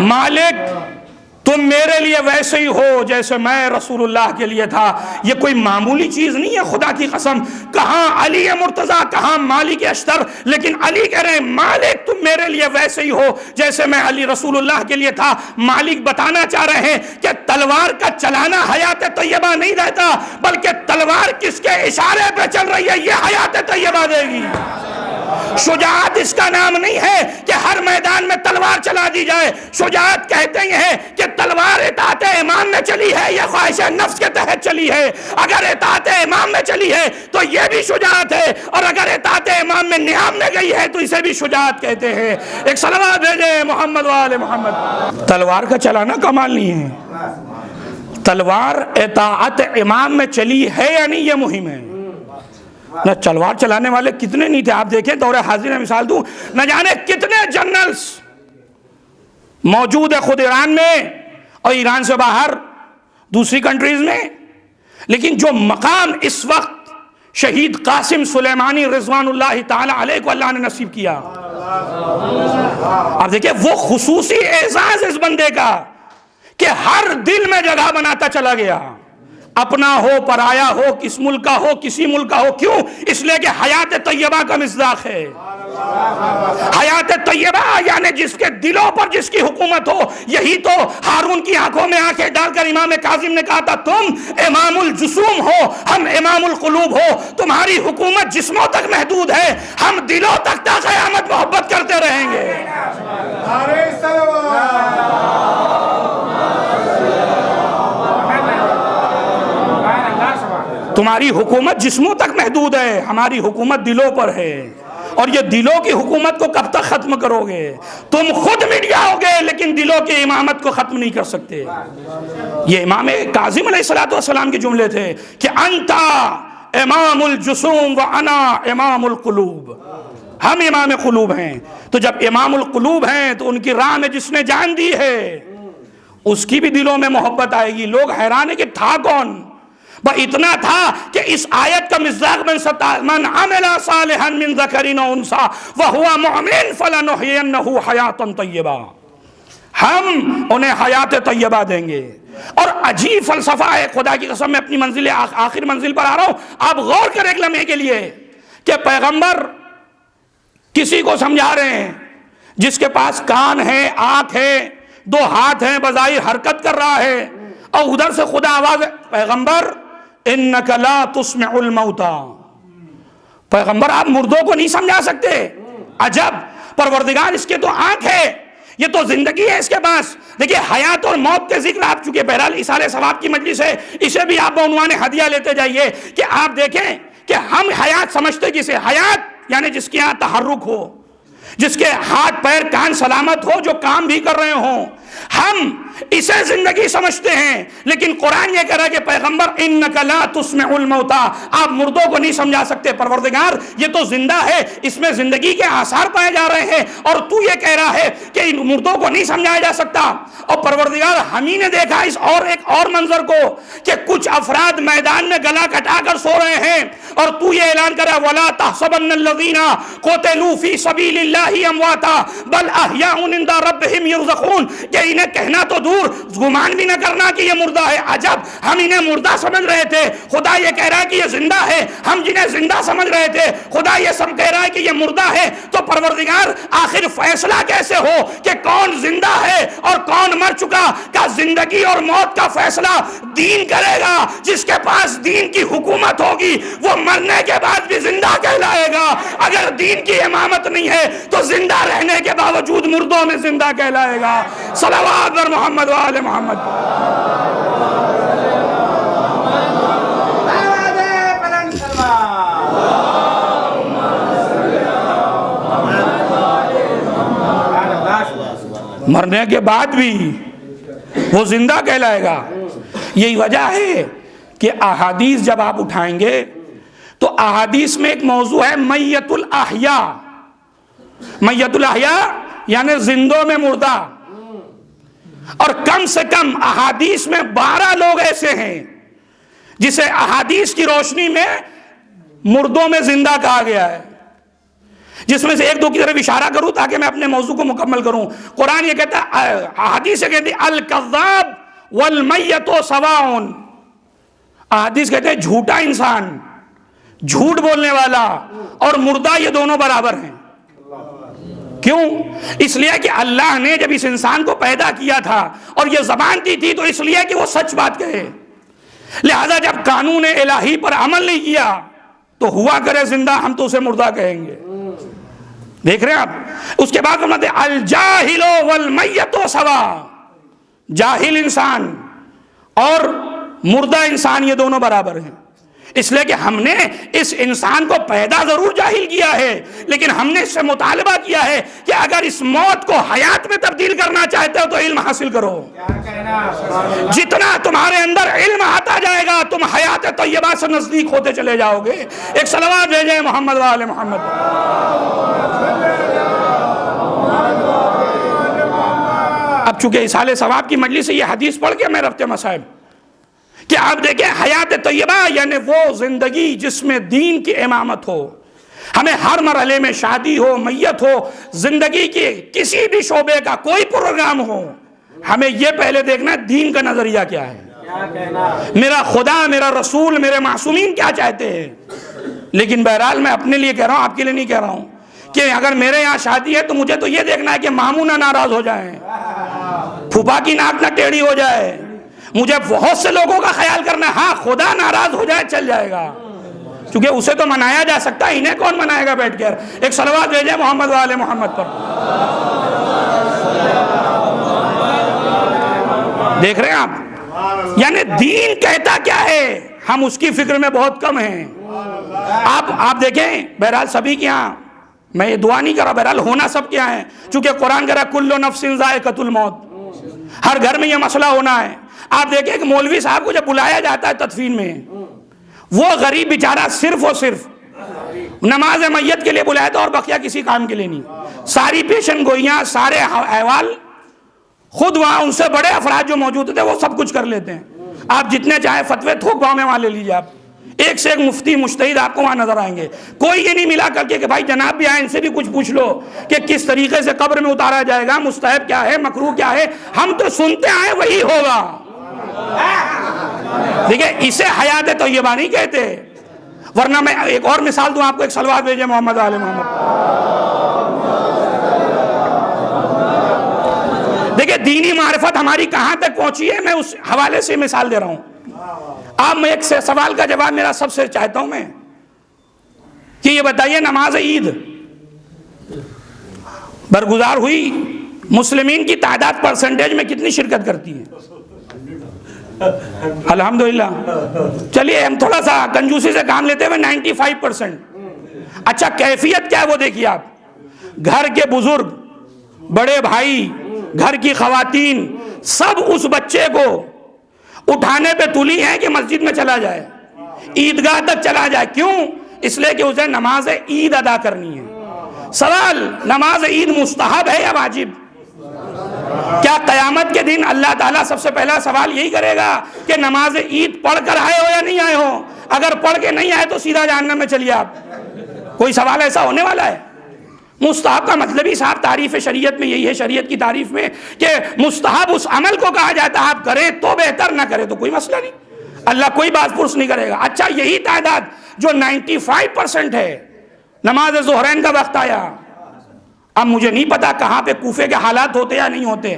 مالک تم میرے لیے ویسے ہی ہو جیسے میں رسول اللہ کے لیے تھا. یہ کوئی معمولی چیز نہیں ہے، خدا کی قسم. کہاں علی مرتضیٰ، کہاں مالک اشتر، لیکن علی کہہ رہے ہیں مالک تم میرے لیے ویسے ہی ہو جیسے میں علی رسول اللہ کے لیے تھا. مالک بتانا چاہ رہے ہیں کہ تلوار کا چلانا حیات طیبہ نہیں دیتا، بلکہ تلوار کس کے اشارے پہ چل رہی ہے یہ حیات طیبہ دے گی. شجاعت اس کا نام نہیں ہے کہ ہر میدان میں تلوار چلا دی جائے. شجاعت کہتے ہیں کہ تلوار اطاعت امام میں چلی ہے یا خواہش نفس کے تحت چلی ہے. اگر اطاعت امام میں چلی ہے تو یہ بھی شجاعت ہے, اور اگر اطاعت امام میں نیام میں گئی ہے تو اسے بھی شجاعت کہتے ہیں. ایک صلوات بھیجیں محمد وآل محمد. تلوار کا چلانا کمال نہیں ہے, تلوار اطاعت امام میں چلی ہے یا نہیں یہ مہم ہے. نہ تلوار چلانے والے کتنے نہیں تھے. آپ دیکھیں دور حاضر میں مثال دوں, نہ جانے کتنے جنرلز موجود ہے خود ایران میں اور ایران سے باہر دوسری کنٹریز میں, لیکن جو مقام اس وقت شہید قاسم سلیمانی رضوان اللہ تعالی علیہ کو اللہ نے نصیب کیا. آپ دیکھیں وہ خصوصی اعزاز اس بندے کا کہ ہر دل میں جگہ بناتا چلا گیا, اپنا ہو پرایا ہو, کس ملک کا ہو کسی ملک کا ہو. کیوں؟ اس لیے کہ حیات طیبہ کا مصداق ہے. حیات طیبہ یعنی جس کے دلوں پر جس کی حکومت ہو. یہی تو ہارون کی آنکھوں میں آنکھیں ڈال کر امام کاظم نے کہا تھا تم امام الجسوم ہو, ہم امام القلوب ہو. تمہاری حکومت جسموں تک محدود ہے, ہم دلوں تک تا قیامت محبت کرتے رہیں گے. تمہاری حکومت جسموں تک محدود ہے, ہماری حکومت دلوں پر ہے. اور یہ دلوں کی حکومت کو کب تک ختم کرو گے؟ تم خود مٹ جاؤ گے لیکن دلوں کی امامت کو ختم نہیں کر سکتے. یہ امام کاظم علیہ السلام کے جملے تھے کہ انتا امام الجسوم و انا امام القلوب. ہم امام قلوب ہیں. تو جب امام القلوب ہیں تو ان کی راہ میں جس نے جان دی ہے اس کی بھی دلوں میں محبت آئے گی. لوگ حیران ہیں کہ تھا کون؟ اتنا تھا کہ اس آیت کا مصداق من عمل صالحا من ذکر و انثى وهو مؤمن فلنحيينه حیاتا طیبہ. ہم انہیں حیات طیبہ دیں گے. اور عجیب فلسفہ ہے, خدا کی قسم میں اپنی منزل آخر منزل پر آ رہا ہوں. آپ غور کریں ایک لمحے کے لیے کہ پیغمبر کسی کو سمجھا رہے ہیں جس کے پاس کان ہے, آنکھ ہے, دو ہاتھ ہیں, بظاہر حرکت کر رہا ہے, اور ادھر سے خدا آواز ہے پیغمبر انک لا تسمع الموتى. پیغمبر آپ مردوں کو نہیں سمجھا سکتے. عجب, پروردگار اس کے تو آنکھ ہے, یہ تو زندگی ہے اس کے پاس. دیکھیے حیات اور موت کے ذکر آپ چکے, بہرحال ایصال ثواب کی مجلس ہے, اسے بھی آپ بعنوان ہدیہ لیتے جائیے کہ آپ دیکھیں کہ ہم حیات سمجھتے کسے؟ حیات یعنی جس کے یہاں تحرک ہو, جس کے ہاتھ پیر کان سلامت ہو, جو کام بھی کر رہے ہوں. ہم اسے زندگی سمجھتے ہیں, لیکن قرآن یہ کہہ رہا ہے کہ پیغمبر انک لا تسمع الموتى, آپ مردوں کو نہیں سمجھا سکتے. پروردگار یہ تو زندہ ہے, اس میں زندگی کے آثار پائے جا رہے ہیں, اور تو یہ کہہ رہا ہے کہ ان مردوں کو نہیں سمجھایا جا سکتا. اور پروردگار ہم ہی نے دیکھا اس ایک اور منظر کو کہ کچھ افراد میدان میں گلا کٹا کر سو رہے ہیں, اور تو یہ اعلان کر رہا ولا تحسبن الذین قتلوا فی سبیل اللہ امواتا بل احیاء عند ربهم یرزقون. کہ انہیں کہنا تو دور, گمان بھی نہ کرنا کہ یہ مردہ ہے. عجب, ہم انہیں مردہ سمجھ رہے تھے, خدا یہ کہہ رہا ہے کہ یہ زندہ ہے. ہم جنہیں زندہ سمجھ رہے تھے, خدا یہ سب کہہ رہا ہے کہ یہ مردہ ہے. تو پروردگار آخر فیصلہ کیسے ہو کہ کون زندہ ہے اور کون مر چکا؟ کا زندگی اور موت کا فیصلہ دین کرے گا. جس کے پاس دین کی حکومت ہوگی وہ مرنے کے بعد بھی زندہ کہلائے گا. اگر دین کی امامت نہیں ہے تو زندہ رہنے کے باوجود مردوں میں زندہ کہلائے گا. صلوات بر محمد و آل محمد. مرنے کے بعد بھی وہ زندہ کہلائے گا. یہی وجہ ہے کہ احادیث جب آپ اٹھائیں گے تو احادیث میں ایک موضوع ہے میت الاحیاء. میت الاحیاء یعنی زندوں میں مردہ. اور کم سے کم احادیث میں 12 لوگ ایسے ہیں جسے احادیث کی روشنی میں مردوں میں زندہ کہا گیا ہے. جس میں سے ایک دو کی طرف اشارہ کروں تاکہ میں اپنے موضوع کو مکمل کروں. قرآن یہ کہتا ہے, احادیث یہ کہتی ہے الکذاب والمیت سواء. احادیث کہتے ہیں جھوٹا انسان, جھوٹ بولنے والا اور مردہ یہ دونوں برابر ہیں. کیوں؟ اس لیے کہ اللہ نے جب اس انسان کو پیدا کیا تھا اور یہ زبان دی تھی تو اس لیے کہ وہ سچ بات کہے. لہذا جب قانون الہی پر عمل نہیں کیا تو ہوا کرے زندہ, ہم تو اسے مردہ کہیں گے. دیکھ رہے ہیں آپ. اس کے بعد فرماتے ہیں الجاہل والمیت سوا، جاہل انسان اور مردہ انسان یہ دونوں برابر ہیں. اس لیے کہ ہم نے اس انسان کو پیدا ضرور جاہل کیا ہے، لیکن ہم نے اس سے مطالبہ کیا ہے کہ اگر اس موت کو حیات میں تبدیل کرنا چاہتے ہو تو علم حاصل کرو. جتنا تمہارے اندر علم آتا جائے گا تم حیات طیبہ سے نزدیک ہوتے چلے جاؤ گے. ایک صلوات بھیجیں محمد و آل محمد. اب چونکہ اصالِ ثواب کی مجلس سے یہ حدیث پڑھ کے میں رفع مصائب کہ آپ دیکھیں حیات طیبہ یعنی وہ زندگی جس میں دین کی امامت ہو. ہمیں ہر مرحلے میں شادی ہو، میت ہو، زندگی کی کسی بھی شعبے کا کوئی پروگرام ہو، ہمیں یہ پہلے دیکھنا دین کا نظریہ کیا ہے، میرا خدا، میرا رسول، میرے معصومین کیا چاہتے ہیں. لیکن بہرحال میں اپنے لیے کہہ رہا ہوں، آپ کے لیے نہیں کہہ رہا ہوں کہ اگر میرے یہاں شادی ہے تو مجھے تو یہ دیکھنا ہے کہ ماموں نہ ناراض ہو جائیں، پھوپھا کی ناک نہ ٹیڑھی ہو جائے. مجھے بہت سے لوگوں کا خیال کرنا ہے، ہاں خدا ناراض ہو جائے چل جائے گا، کیونکہ اسے تو منایا جا سکتا ہے، انہیں کون منائے گا بیٹھ کر. ایک صلوات بھیجیں محمد و آل محمد پر. دیکھ رہے ہیں آپ، یعنی دین کہتا کیا ہے ہم اس کی فکر میں بہت کم ہیں. آپ دیکھیں بہرحال سبھی کے یہاں، میں یہ دعا نہیں کر رہا، بہرحال ہونا سب کے یہاں ہے، چونکہ قرآن کہہ رہا ہے کل نفس ذائقۃ الموت، ہر گھر میں یہ مسئلہ ہونا ہے. آپ دیکھیں کہ مولوی صاحب کو جب بلایا جاتا ہے تدفین میں، وہ غریب بیچارہ صرف اور صرف نماز میت کے لیے بلایا تھا اور بقیہ کسی کام کے لیے نہیں. ساری پیشن گوئیاں، سارے احوال خود وہاں ان سے بڑے افراد جو موجود تھے وہ سب کچھ کر لیتے ہیں. آپ جتنے چاہیں فتوے تھوک پاؤں میں وہاں لے لیجیے، آپ ایک سے ایک مفتی مجتہد آپ کو وہاں نظر آئیں گے. کوئی یہ نہیں ملا کر کے کہ بھائی جناب بھی آئیں ان سے بھی کچھ پوچھ لو کہ کس طریقے سے قبر میں اتارا جائے گا، مستحب کیا ہے، مکروہ کیا ہے. ہم تو سنتے آئے وہی ہوگا. دیکھیں اسے حیات طیبہ نہیں کہتے. ورنہ میں ایک اور مثال دوں آپ کو، ایک صلوات بھیجیں محمد آل محمد. دیکھیں دینی معرفت ہماری کہاں تک پہنچی ہے، میں اس حوالے سے مثال دے رہا ہوں. آپ میں ایک سوال کا جواب میرا سب سے چاہتا ہوں میں کہ یہ بتائیے نماز عید برگزار ہوئی، مسلمین کی تعداد پرسنٹیج میں کتنی شرکت کرتی ہے؟ الحمدللہ. چلیے ہم تھوڑا سا کنجوسی سے کام لیتے ہوئے 95%. اچھا کیفیت کیا ہے وہ دیکھیے آپ. گھر کے بزرگ، بڑے بھائی، گھر کی خواتین سب اس بچے کو اٹھانے پہ تلی ہیں کہ مسجد میں چلا جائے، عیدگاہ تک چلا جائے. کیوں؟ اس لیے کہ اسے نماز عید ادا کرنی ہے. سوال، نماز عید مستحب ہے یا واجب؟ کیا قیامت کے دن اللہ تعالیٰ سب سے پہلا سوال یہی کرے گا کہ نماز عید پڑھ کر آئے ہو یا نہیں آئے ہو؟ اگر پڑھ کے نہیں آئے تو سیدھا جہنم میں چلیے آپ. کوئی سوال ایسا ہونے والا ہے؟ مستحب کا مطلب ہی صاحب تعریف شریعت میں یہی ہے، شریعت کی تعریف میں، کہ مستحب اس عمل کو کہا جاتا ہے آپ کریں تو بہتر، نہ کریں تو کوئی مسئلہ نہیں، اللہ کوئی بات پرس نہیں کرے گا. اچھا یہی تعداد جو 95% ہے، نماز ظہرین کا وقت آیا. اب مجھے نہیں پتا کہاں پہ کوفے کے حالات ہوتے یا نہیں ہوتے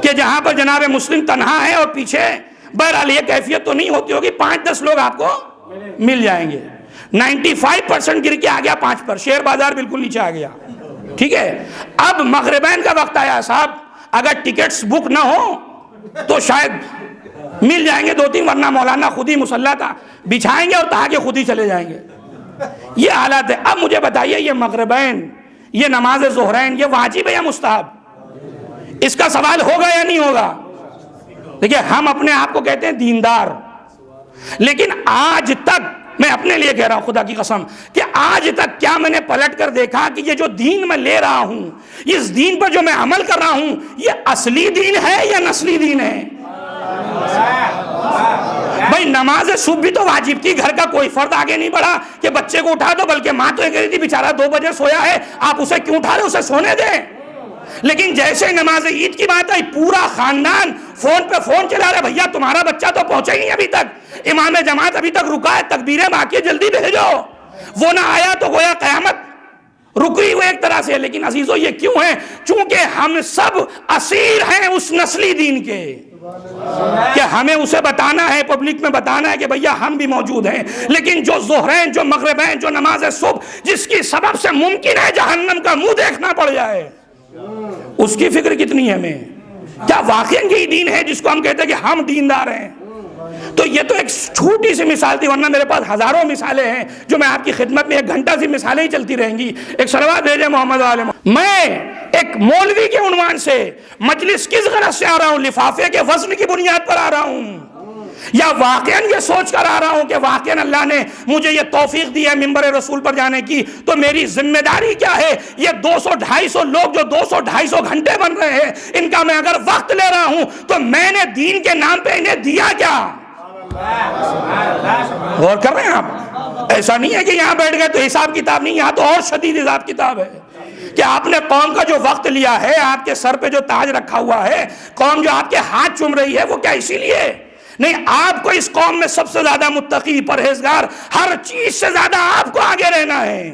کہ جہاں پر جناب مسلم تنہا ہے اور پیچھے بہرحال یہ کیفیت تو نہیں ہوتی ہوگی، 5-10 لوگ آپ کو مل جائیں گے. 95% گر کے آ گیا 5 پر، شیئر بازار بالکل نیچے آ گیا. ٹھیک ہے، اب مغربین کا وقت آیا صاحب، اگر ٹکٹس بک نہ ہو تو شاید مل جائیں گے 2-3، ورنہ مولانا خود ہی مصلی کا بچھائیں گے اور تہا کے خود ہی چلے جائیں گے. یہ حالات ہے. اب مجھے بتائیے یہ مغربین، یہ نماز ظہرین، یہ واجب ہے یا مستحب؟ اس کا سوال ہوگا یا نہیں ہوگا؟ دیکھیں ہم اپنے آپ کو کہتے ہیں دیندار، لیکن آج تک میں اپنے لیے کہہ رہا ہوں خدا کی قسم کہ آج تک کیا میں نے پلٹ کر دیکھا کہ یہ جو دین میں لے رہا ہوں، اس دین پر جو میں عمل کر رہا ہوں، یہ اصلی دین ہے یا نسلی دین ہے؟ بھائی نماز صبح بھی تو واجب تھی، گھر کا کوئی فرد آگے نہیں بڑھا کہ بچے کو اٹھا دو، بلکہ ماں تو یہ کہہ رہی تھی بیچارہ 2 بجے سویا ہے، آپ اسے کیوں اٹھا رہے، اسے سونے دیں. لیکن جیسے نماز عید کی بات آئی، پورا خاندان فون پہ فون چلا رہا ہے، بھیا تمہارا بچہ تو پہنچا ہی نہیں ابھی تک، امام جماعت ابھی تک رکا ہے، تکبیریں باقی جلدی بھیجو. وہ نہ آیا تو گویا قیامت رکی ہوئے ایک طرح سے. لیکن عزیزو یہ کیوں ہے؟ چونکہ ہم سب اسیر ہیں اس نسلی دین کے. کہ ہمیں اسے بتانا ہے، پبلک میں بتانا ہے کہ بھیا ہم بھی موجود ہیں، لیکن جو ظہرین، جو مغربین، جو نماز صبح جس کی سبب سے ممکن ہے جہنم کا منہ دیکھنا پڑ جائے، اس کی فکر کتنی ہے ہمیں؟ کیا واقعاً یہی دین ہے جس کو ہم کہتے ہیں کہ ہم دیندار ہیں؟ تو یہ تو ایک چھوٹی سی مثال تھی، ورنہ میرے پاس ہزاروں مثالیں ہیں جو میں آپ کی خدمت میں 1 گھنٹہ سی مثالیں ہی چلتی رہیں گی۔ ایک صلوات بھیجے محمد والے محمد۔ میں ایک مولوی کے عنوان سے مجلس کس غرض سے آ رہا ہوں؟ لفافے کے وزن کی بنیاد پر آ رہا ہوں، یا واقعاً یہ سوچ کر آ رہا ہوں کہ واقعاً اللہ نے مجھے یہ توفیق دی ہے ممبر رسول پر جانے کی، تو میری ذمہ داری کیا ہے؟ یہ 200-250 لوگ جو 200-250 گھنٹے بن رہے ہیں، ان کا میں اگر وقت لے رہا ہوں تو میں نے دین کے نام پہ انہیں دیا کیا؟ غور کر رہے ہیں آپ؟ ایسا نہیں ہے کہ یہاں بیٹھ گئے تو حساب کتاب نہیں، یہاں تو اور شدید حساب کتاب ہے کہ آپ نے قوم کا جو وقت لیا ہے، آپ کے سر پہ جو تاج رکھا ہوا ہے، قوم جو آپ کے ہاتھ چوم رہی ہے، وہ کیا اسی لیے نہیں؟ آپ کو اس قوم میں سب سے زیادہ متقی، پرہیزگار، ہر چیز سے زیادہ آپ کو آگے رہنا ہے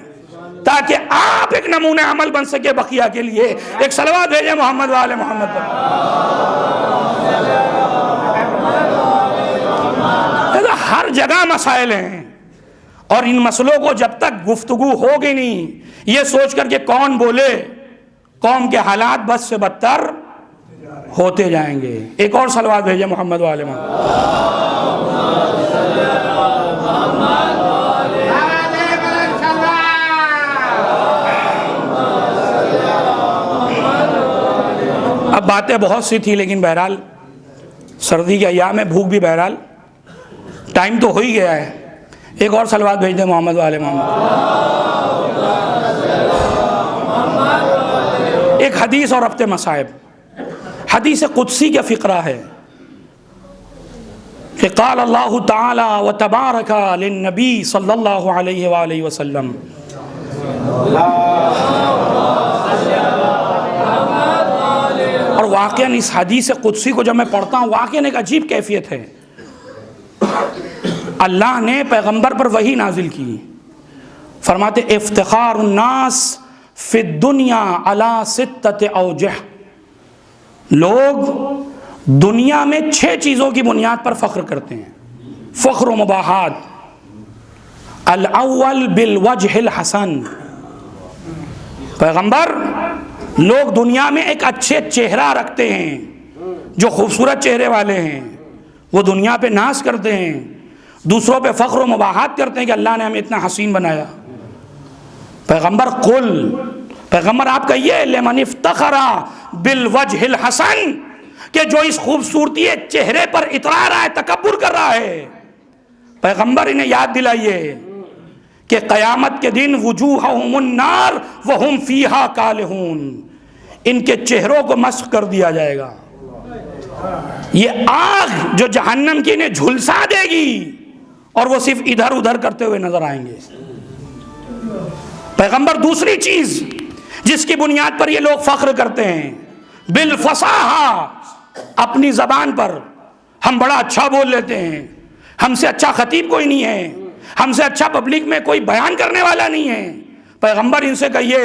تاکہ آپ ایک نمونہ عمل بن سکے بقیہ کے لیے۔ ایک صلوات بھیجے محمد والے محمد پر۔ ہر جگہ مسائل ہیں، اور ان مسئلوں کو جب تک گفتگو ہوگی نہیں یہ سوچ کر کہ کون بولے، قوم کے حالات بد سے بدتر ہوتے جائیں گے۔ ایک اور صلوات بھیجے محمد والے محمد۔ اب باتیں بہت سی تھی، لیکن بہرحال سردی کے ایام میں بھوک بھی، بہرحال ٹائم تو ہو ہی گیا ہے۔ ایک اور صلوات بھیج دیں محمد والے محمد۔ ایک حدیث اور ربط مصائب، حدیث قدسی کا فقرہ ہے کہ قال اللہ تعالی و تبارک للنبی صلی اللہ علیہ وآلہ وسلم، اور واقعاً اس حدیث قدسی کو جب میں پڑھتا ہوں واقعاً ایک عجیب کیفیت ہے۔ اللہ نے پیغمبر پر وحی نازل کی، فرماتے افتخار الناس فی الدنیا علی 6 اوجہ، لوگ دنیا میں 6 چیزوں کی بنیاد پر فخر کرتے ہیں، فخر و مباحات۔ الاول بالوجہ الحسن، پیغمبر لوگ دنیا میں ایک اچھے چہرہ رکھتے ہیں، جو خوبصورت چہرے والے ہیں وہ دنیا پہ ناز کرتے ہیں، دوسروں پہ فخر و مباحات کرتے ہیں کہ اللہ نے ہمیں اتنا حسین بنایا۔ پیغمبر قل، پیغمبر آپ کہیے لمن افتخر بالوجہ الحسن، کہ جو اس خوبصورتی چہرے پر اترا رہا ہے، تکبر کر رہا ہے، پیغمبر انہیں یاد دلائیے کہ قیامت کے دن وجوہہم النار وہم فیہا کالہون، ان کے چہروں کو مسخ کر دیا جائے گا، یہ آگ جو جہنم کی انہیں جھلسا دے گی، اور وہ صرف ادھر ادھر کرتے ہوئے نظر آئیں گے۔ پیغمبر دوسری چیز جس کی بنیاد پر یہ لوگ فخر کرتے ہیں، بالفصاحہ، اپنی زبان پر ہم بڑا اچھا بول لیتے ہیں، ہم سے اچھا خطیب کوئی نہیں ہے، ہم سے اچھا پبلک میں کوئی بیان کرنے والا نہیں ہے۔ پیغمبر ان سے کہیے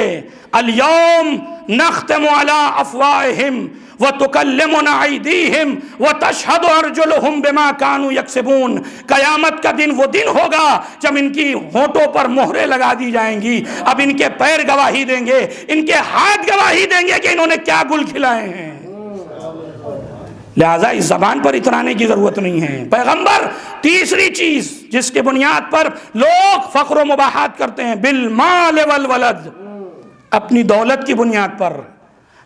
الیوم نختم علی افواہہم وتکلمنا ایدیہم وتشہد ارجلہم بما کانوا یکسبون، قیامت کا دن وہ دن ہوگا جب ان کی ہونٹوں پر مہریں لگا دی جائیں گی، اب ان کے پیر گواہی دیں گے، ان کے ہاتھ گواہی دیں گے کہ انہوں نے کیا گل کھلائے ہیں۔ لہٰذا اس زبان پر اترانے کی ضرورت نہیں ہے۔ پیغمبر تیسری چیز جس کے بنیاد پر لوگ فخر و مباحات کرتے ہیں، بالمال والولد، اپنی دولت کی بنیاد پر،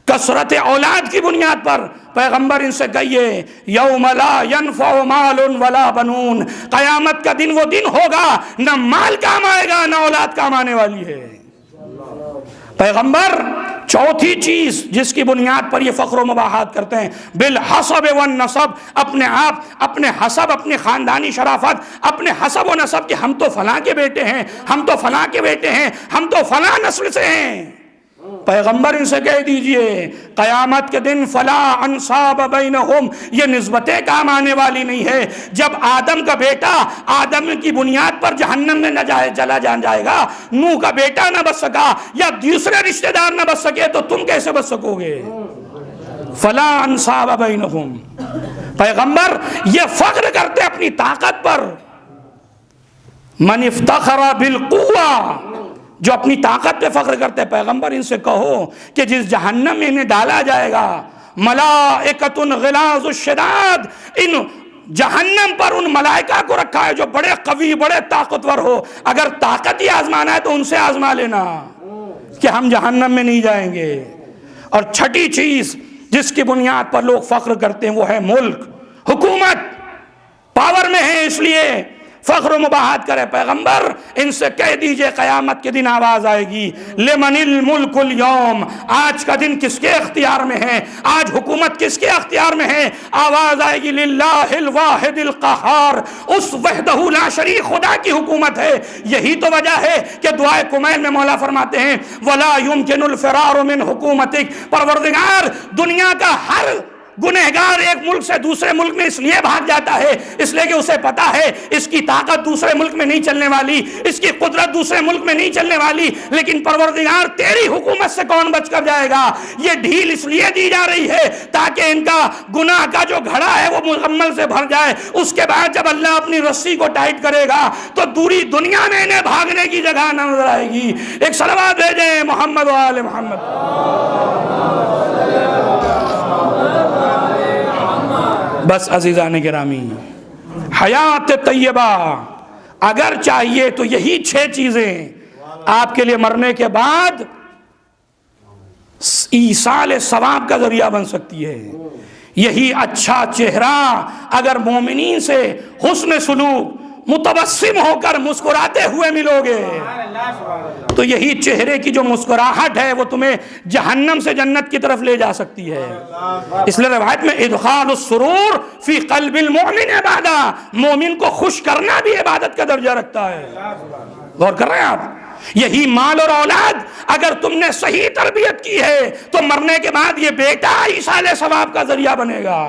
کثرت اولاد کی بنیاد پر۔ پیغمبر ان سے کہیے یوم لا ینفع مال ولا بنون، قیامت کا دن وہ دن ہوگا نہ مال کام آئے گا نہ اولاد کام آنے والی ہے۔ پیغمبر چوتھی چیز جس کی بنیاد پر یہ فخر و مباحات کرتے ہیں، بالحسب والنسب، اپنے آپ، اپنے حسب، اپنے خاندانی شرافت، اپنے حسب و نسب کہ ہم تو فلاں کے بیٹے ہیں، ہم تو فلاں کے بیٹے ہیں، ہم تو فلاں نسل سے ہیں۔ پیغمبر ان سے کہہ دیجئے قیامت کے دن فلا انصاب بینہم، یہ نسبتیں کام آنے والی نہیں ہے۔ جب آدم کا بیٹا آدم کی بنیاد پر جہنم میں نہ چلا جائے گا، نوح کا بیٹا نہ بچ سکا یا دوسرے رشتہ دار نہ بچ سکے، تو تم کیسے بچ سکو گے؟ فلا انصاب بینہم۔ پیغمبر یہ فخر کرتے اپنی طاقت پر. من افتخر بالقوہ، جو اپنی طاقت پہ فخر کرتے ہیں. پیغمبر ان سے کہو کہ جس جہنم میں انہیں ڈالا جائے گا، ملائکۃ غلاظ الشداد، ان جہنم پر ان ملائکہ کو رکھا ہے جو بڑے قوی، بڑے طاقتور ہو. اگر طاقت ہی آزمانا ہے تو ان سے آزما لینا کہ ہم جہنم میں نہیں جائیں گے. اور چھٹی چیز جس کی بنیاد پر لوگ فخر کرتے ہیں وہ ہے ملک، حکومت. پاور میں ہے اس لیے فخر و مباحت کرے. پیغمبر ان سے کہہ دیجئے قیامت کے دن آواز آئے گی، لمن الملک اليوم، آج کا دن کس کے اختیار میں ہے، آج حکومت کس کے اختیار میں ہے. آواز آئے گی للہ الواحد القہار، اس وحدہ لا شریک خدا کی حکومت ہے. یہی تو وجہ ہے کہ دعائے کمیل میں مولا فرماتے ہیں ولا يمكن الفرار من حکومتک، پروردگار دنیا کا ہر گنہگار ایک ملک سے دوسرے ملک میں اس لیے بھاگ جاتا ہے اس لیے کہ اسے پتا ہے اس کی طاقت دوسرے ملک میں نہیں چلنے والی، اس کی قدرت دوسرے ملک میں نہیں چلنے والی. لیکن پروردگار تیری حکومت سے کون بچ کر جائے گا؟ یہ ڈھیل اس لیے دی جا رہی ہے تاکہ ان کا گناہ کا جو گھڑا ہے وہ مکمل سے بھر جائے. اس کے بعد جب اللہ اپنی رسی کو ٹائٹ کرے گا تو پوری دنیا میں انہیں بھاگنے کی جگہ نظر آئے گی. ایک صلوات بھیجیں محمد و آل محمد. بس عزیزان گرامی، حیات طیبہ اگر چاہیے تو یہی 6 چیزیں آپ کے لیے مرنے کے بعد ایصال ثواب کا ذریعہ بن سکتی ہے. یہی اچھا چہرہ اگر مومنین سے حسن سلوک، متبسم ہو کر مسکراتے ہوئے ملو گے تو یہی چہرے کی جو مسکراہٹ ہے وہ تمہیں جہنم سے جنت کی طرف لے جا سکتی ہے. اس لیے روایت میں ادخال السرور فی قلب المؤمن عبادہ، مومن کو خوش کرنا بھی عبادت کا درجہ رکھتا ہے. غور کر رہے ہیں آپ؟ یہی مال اور اولاد اگر تم نے صحیح تربیت کی ہے تو مرنے کے بعد یہ بیٹا ایصال ثواب کا ذریعہ بنے گا.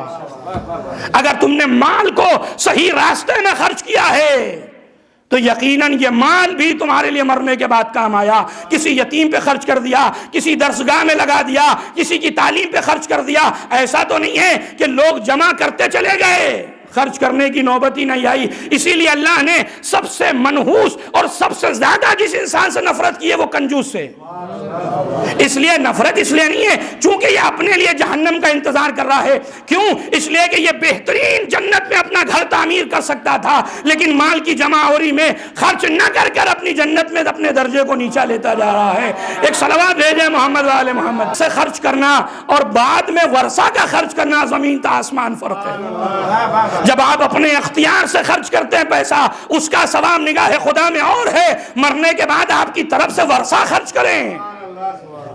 اگر تم نے مال کو صحیح راستے میں خرچ کیا ہے تو یقیناً یہ مال بھی تمہارے لیے مرنے کے بعد کام آیا. کسی یتیم پہ خرچ کر دیا، کسی درسگاہ میں لگا دیا، کسی کی تعلیم پہ خرچ کر دیا. ایسا تو نہیں ہے کہ لوگ جمع کرتے چلے گئے، خرچ کرنے کی نوبت ہی نہیں آئی. اسی لیے اللہ نے سب سے منحوس اور سب سے زیادہ جس انسان سے نفرت کی ہے وہ کنجوس سے. اس لیے نفرت اس لیے نہیں ہے چونکہ یہ اپنے لیے جہنم کا انتظار کر رہا ہے. کیوں؟ اس لیے کہ یہ بہترین جنت میں اپنا گھر تعمیر کر سکتا تھا لیکن مال کی جمع آوری میں خرچ نہ کر کر اپنی جنت میں اپنے درجے کو نیچا لیتا جا رہا ہے. ایک صلوات بھیجیں محمد و آل محمد. سے خرچ کرنا اور بعد میں ورثہ کا خرچ کرنا زمین تا آسمان فرق ہے. جب آپ اپنے اختیار سے خرچ کرتے ہیں پیسہ اس کا ثواب نگاہ خدا میں اور ہے، مرنے کے بعد آپ کی طرف سے ورثہ خرچ کریں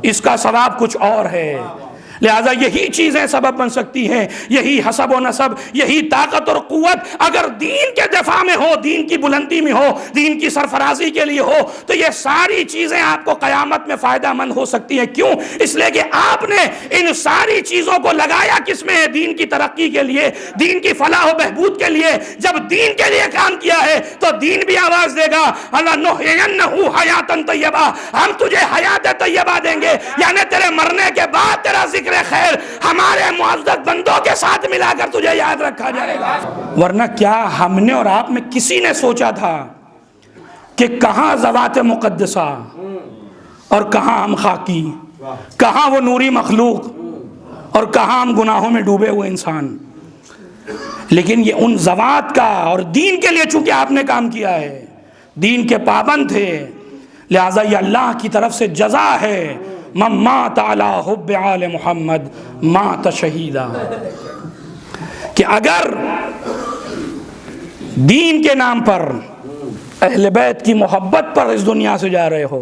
اس کا ثواب کچھ اور ہے. لہذا یہی چیزیں سبب بن سکتی ہیں، یہی حسب و نسب، یہی طاقت اور قوت اگر دین کے دفاع میں ہو، دین کی بلندی میں ہو، دین کی سرفرازی کے لیے ہو تو یہ ساری چیزیں آپ کو قیامت میں فائدہ مند ہو سکتی ہیں. کیوں؟ اس لیے کہ آپ نے ان ساری چیزوں کو لگایا کس میں ہے؟ دین کی ترقی کے لیے، دین کی فلاح و بہبود کے لیے. جب دین کے لیے کام کیا ہے تو دین بھی آواز دے گا لَنُحْيِيَنَّهُ حَيَاةً طَيِّبَةً، ہم تجھے حیات طیبہ دیں گے. یعنی تیرے مرنے کے بعد تیرا ذکر خیر ہمارے معزز بندوں کے ساتھ ملا کر تجھے یاد رکھا جائے گا. ورنہ کیا ہم نے اور آپ میں کسی نے سوچا تھا کہ کہاں ذوات مقدسہ اور کہاں ہم خاکی، کہاں وہ نوری مخلوق اور کہاں ہم گناہوں میں ڈوبے ہوئے انسان. لیکن یہ ان ذوات کا اور دین کے لیے چونکہ آپ نے کام کیا ہے، دین کے پابند تھے، لہٰذا یہ اللہ کی طرف سے جزا ہے. من مات علی حب آل محمد مات شہیدا. کہ اگر دین کے نام پر اہل بیت کی محبت پر اس دنیا سے جا رہے ہو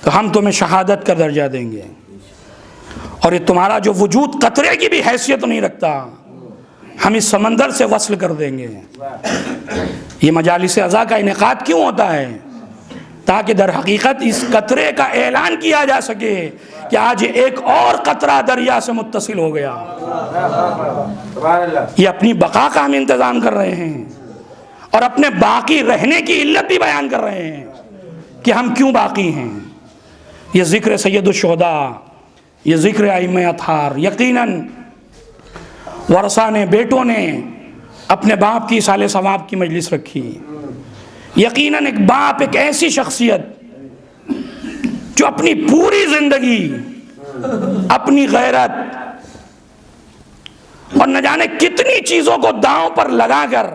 تو ہم تمہیں شہادت کا درجہ دیں گے اور یہ تمہارا جو وجود قطرے کی بھی حیثیت نہیں رکھتا ہم اس سمندر سے وصل کر دیں گے. یہ مجالس عزا کا انعقاد کیوں ہوتا ہے؟ تاکہ در حقیقت اس قطرے کا اعلان کیا جا سکے کہ آج ایک اور قطرہ دریا سے متصل ہو گیا. یہ اپنی بقا کا ہم انتظام کر رہے ہیں اور اپنے باقی رہنے کی علت بھی بیان کر رہے ہیں کہ ہم کیوں باقی ہیں. یہ ذکر سید الشہداء، یہ ذکر ائمہ اطہار، یقیناً ورثہ نے، بیٹوں نے اپنے باپ کی سال ثواب کی مجلس رکھی۔ یقیناً ایک باپ ایک ایسی شخصیت جو اپنی پوری زندگی اپنی غیرت اور نہ جانے کتنی چیزوں کو داؤں پر لگا کر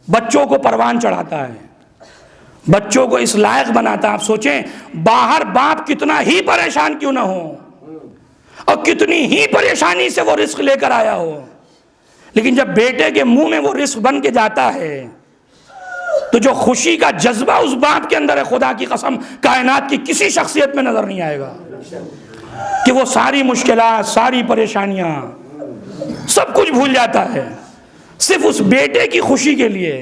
بچوں کو پروان چڑھاتا ہے، بچوں کو اس لائق بناتا ہے۔ آپ سوچیں باہر باپ کتنا ہی پریشان کیوں نہ ہو اور کتنی ہی پریشانی سے وہ رزق لے کر آیا ہو، لیکن جب بیٹے کے منہ میں وہ رزق بن کے جاتا ہے تو جو خوشی کا جذبہ اس باپ کے اندر ہے، خدا کی قسم کائنات کی کسی شخصیت میں نظر نہیں آئے گا کہ وہ ساری مشکلات، ساری پریشانیاں سب کچھ بھول جاتا ہے صرف اس بیٹے کی خوشی کے لیے۔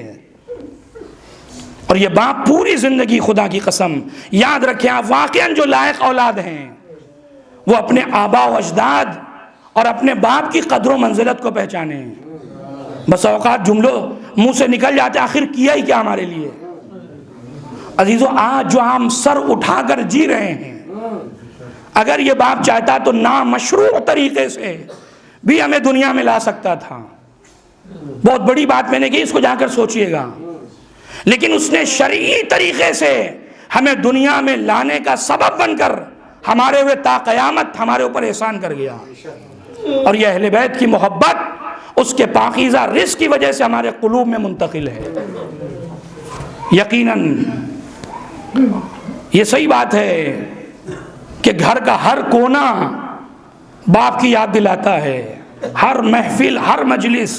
اور یہ باپ پوری زندگی، خدا کی قسم یاد رکھیں آپ، واقعاً جو لائق اولاد ہیں وہ اپنے آبا و اجداد اور اپنے باپ کی قدر و منزلت کو پہچانے۔ بس اوقات جملوں منہ سے نکل جاتے آخر کیا ہی کیا ہمارے لیے۔ عزیزو آج جو ہم سر اٹھا کر جی رہے ہیں، اگر یہ باپ چاہتا تو نامشروع طریقے سے بھی ہمیں دنیا میں لا سکتا تھا۔ بہت بڑی بات میں نے کی، اس کو جا کر سوچئے گا، لیکن اس نے شرعی طریقے سے ہمیں دنیا میں لانے کا سبب بن کر ہمارے ہوئے تا قیامت ہمارے اوپر احسان کر گیا۔ اور یہ اہل بیت کی محبت اس کے پاکیزہ رزق کی وجہ سے ہمارے قلوب میں منتقل ہے۔ یقیناً یہ صحیح بات ہے کہ گھر کا ہر کونا باپ کی یاد دلاتا ہے، ہر محفل، ہر مجلس،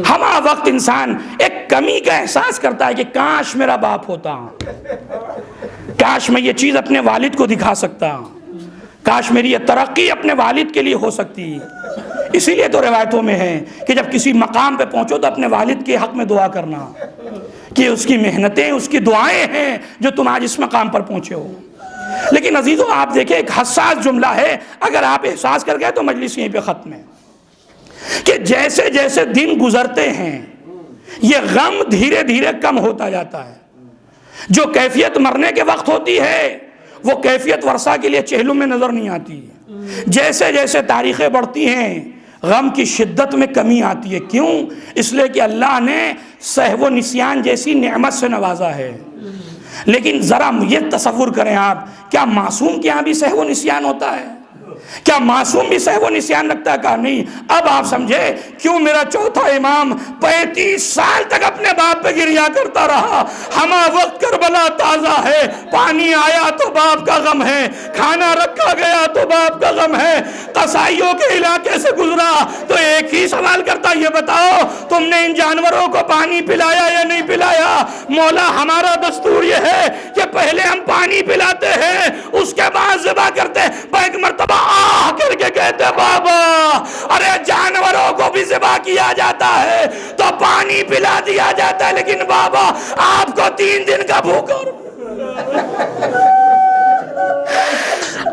ہمہ وقت انسان ایک کمی کا احساس کرتا ہے کہ کاش میرا باپ ہوتا، کاش میں یہ چیز اپنے والد کو دکھا سکتا، کاش میری یہ ترقی اپنے والد کے لیے ہو سکتی۔ اسی لیے تو روایتوں میں ہے کہ جب کسی مقام پہ پہنچو تو اپنے والد کے حق میں دعا کرنا کہ اس کی محنتیں، اس کی دعائیں ہیں جو تم آج اس مقام پر پہنچے ہو۔ لیکن عزیزو آپ دیکھیں ایک حساس جملہ ہے، اگر آپ احساس کر گئے تو مجلس یہیں پہ ختم ہے، کہ جیسے جیسے دن گزرتے ہیں یہ غم دھیرے دھیرے کم ہوتا جاتا ہے۔ جو کیفیت مرنے کے وقت ہوتی ہے وہ کیفیت ورثہ کے لیے چہلم میں نظر نہیں آتی۔ جیسے جیسے تاریخیں بڑھتی ہیں غم کی شدت میں کمی آتی ہے۔ کیوں؟ اس لیے کہ اللہ نے سہو و نسیان جیسی نعمت سے نوازا ہے۔ لیکن ذرا یہ تصور کریں آپ، کیا معصوم کے یہاں بھی سہو و نسیان ہوتا ہے؟ کیا معصوم بھی سہو و نسیان رکھتا ہے؟ کہا نہیں۔ اب آپ سمجھے کیوں میرا چوتھا امام 35 سال تک اپنے باپ پہ گریا کرتا رہا۔ ہمہ وقت کربلا تازہ ہے، پانی آیا تو باپ کا غم ہے، کھانا رکھا گیا تو باپ کا غم ہے، قصائیوں کے علاقے سے گزرا تو ایک ہی سوال کرتا، یہ بتاؤ تم نے ان جانوروں کو پانی پلایا یا نہیں پلایا؟ مولا ہمارا دستور یہ ہے کہ پہلے ہم پانی پلاتے ہیں اس کے بعد ذبح کرتے ہیں۔ ایک مرتبہ کر کے کہتے بابا ارے جانوروں کو بھی ذبح کیا جاتا ہے تو پانی پلا دیا جاتا ہے، لیکن بابا آپ کو 3 دن کا بھوکا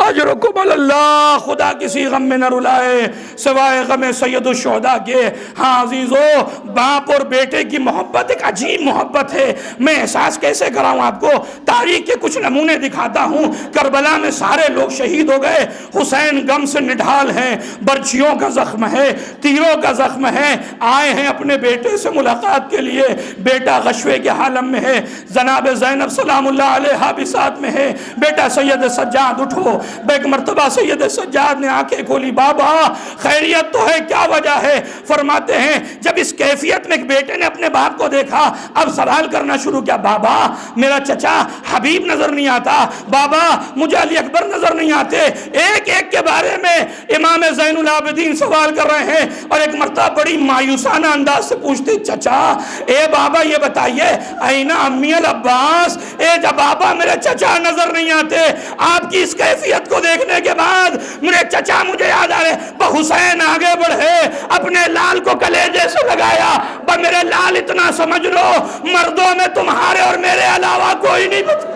اجرکم اللہ، خدا کسی غم میں نہ رلائے سوائے غم سید الشہداء کے۔ ہاں عزیزو باپ اور بیٹے کی محبت ایک عجیب محبت ہے۔ میں احساس کیسے کراؤں آپ کو؟ تاریخ کے کچھ نمونے دکھاتا ہوں۔ کربلا میں سارے لوگ شہید ہو گئے، حسین غم سے نڈھال ہیں، برچھیوں کا زخم ہے، تیروں کا زخم ہے، آئے ہیں اپنے بیٹے سے ملاقات کے لیے، بیٹا غشوے کے عالم میں ہے، جناب زینب سلام اللہ علیہا بھی ساتھ میں ہے، بیٹا سید سجاد اٹھو۔ ایک مرتبہ سید سجاد نے آنکھیں کھولی، بابا خیریت تو ہے، کیا وجہ ہے؟ فرماتے ہیں جب اس کیفیت میں ایک بیٹے نے اپنے باپ کو دیکھا اب سوال کرنا شروع کیا، بابا میرا چچا حبیب نظر نہیں آتا، بابا مجھے علی اکبر نظر نہیں آتے۔ ایک ایک کے بارے میں امام زین العابدین سوال کر رہے ہیں اور ایک مرتبہ بڑی مایوسانہ انداز سے پوچھتے، چچا اے بابا یہ بتائیے اینا امی العباس، اے جب بابا میرے چچا نظر نہیں آتے۔ آپ کی اس کیفیت کو دیکھنے کے بعد میرے چچا مجھے یاد آ رہے، حسین آگے بڑھے، اپنے لال کو کلیجے سے لگایا، میرے لال اتنا سمجھ لو مردوں میں تمہارے اور میرے علاوہ کوئی نہیں بچا۔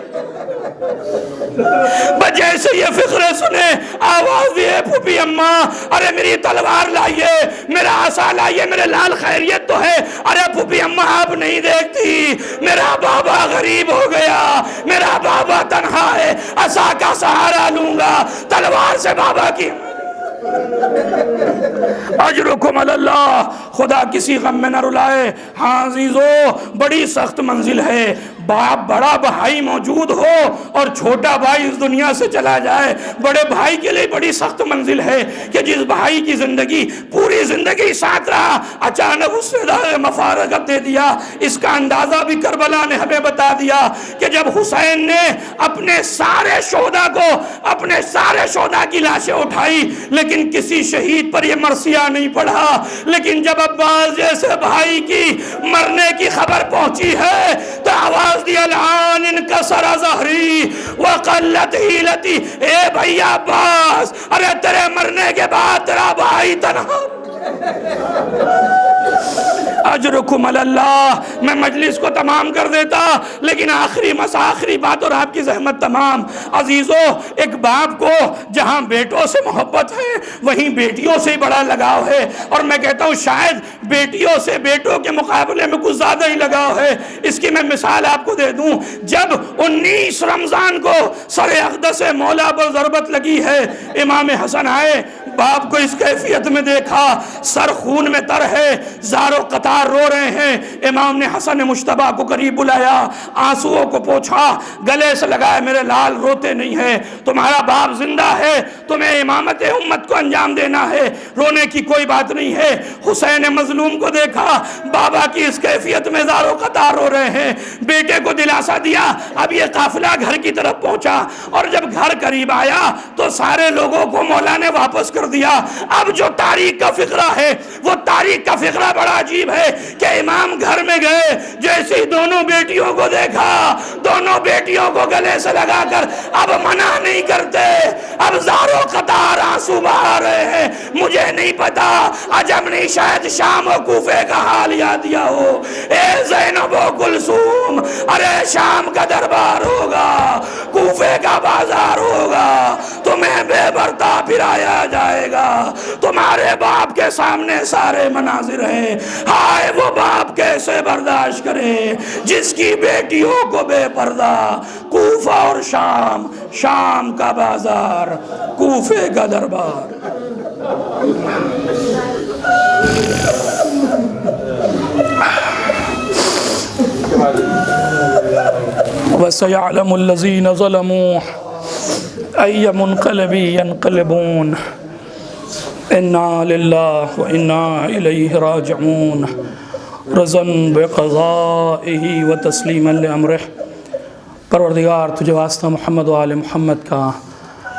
جیسے یہ فقرے سنے آواز دیے پھوپھی اماں ارے میری تلوار لائیے، میرا عصا لائیے، میرے لال خیریت تو ہے۔ ارے پھوپھی اماں آپ نہیں دیکھتی میرا بابا غریب ہو گیا، میرا بابا تنہا ہے، عصا کا سہارا لوں گا، تلوار سے بابا کی اجرکم علی اللہ، خدا کسی غم میں نہ رلائے۔ ہاں عزیزو، بڑی سخت منزل ہے، باپ بڑا بھائی موجود ہو اور چھوٹا بھائی اس دنیا سے چلا جائے، بڑے بھائی کے لیے بڑی سخت منزل ہے کہ جس بھائی کی زندگی پوری زندگی ساتھ رہا، اچانک اس سے مفارقت دے دیا۔ اس کا اندازہ بھی کربلا نے ہمیں بتا دیا کہ جب حسین نے اپنے سارے شہداء کی لاشیں اٹھائی لیکن کسی شہید پر یہ مرثیہ نہیں پڑھا، لیکن جب عباس جیسے بھائی کی مرنے کی خبر پہنچی ہے تو آواز دی الان انکسر ظہری وقلت حیلتی، اے بھیا عباس، ارے تیرے مرنے کے بعد تیرا بھائی تنہا۔ اجرکم علی اللہ۔ میں مجلس کو تمام کر دیتا لیکن آخری بات اور آپ کی زحمت تمام۔ عزیزو، ایک باپ کو جہاں بیٹوں سے محبت ہے وہیں بیٹیوں سے بڑا لگاؤ ہے، اور میں کہتا ہوں شاید بیٹیوں سے بیٹوں کے مقابلے میں کچھ زیادہ ہی لگاؤ ہے۔ اس کی میں مثال آپ کو دے دوں، جب 19 رمضان کو سر اقدس مولا پر ضربت لگی ہے، امام حسن آئے، باپ کو اس کیفیت میں دیکھا، سر خون میں تر ہے، زار و قطار رو رہے ہیں۔ امام نے حسن مجتبیٰ کو قریب بلایا، آنسوؤں کو پوچھا، گلے سے لگایا، میرے لال روتے نہیں ہیں، تمہارا باپ زندہ ہے، تمہیں امامت امت کو انجام دینا ہے، رونے کی کوئی بات نہیں ہے۔ حسین مظلوم کو دیکھا، بابا کی اس کیفیت میں زار و قطار رو رہے ہیں، بیٹے کو دلاسا دیا۔ اب یہ قافلہ گھر کی طرف پہنچا اور جب گھر قریب آیا تو سارے لوگوں کو مولا نے واپس کر دیا۔ اب جو تاریخ کا فقرہ ہے وہ تاریخ کا فقرہ بڑا عجیب ہے کہ امام گھر میں گئے، جیسے ہی دونوں بیٹیوں کو دیکھا، دونوں بیٹیوں کو گلے سے لگا کر اب منع نہیں کرتے، اب زار و قطار آنسو بہا رہے ہیں۔ مجھے نہیں پتا، عجب نہیں، شاید شام و کوفے کا حال یاد دیا ہو۔ اے زینب و کلثوم، ارے شام کا دربار ہوگا، کوفے کا بازار ہوگا، تمہیں بے برتا پھرایا جائے گا، تمہارے باپ کے سامنے سارے مناظر ہیں، ہائے وہ باپ کیسے برداشت کرے جس کی بیٹیوں کو بے پردہ۔ کوفہ اور شام، شام کا بازار، کوفے کا دربار۔ وَسَيَعْلَمُ الَّذِينَ ظَلَمُوا أَيَّ مُنْقَلَبٍ يَنْقَلِبُونَ اِنَّا لِلَّهِ وَإِنَّا إِلَيْهِ رَاجِعُونَ رَضًا بِقَضَائِهِ وَتَسْلِيمًا لِأَمْرِهِ۔ پروردگار تجھے واسطہ محمد و آل محمد کا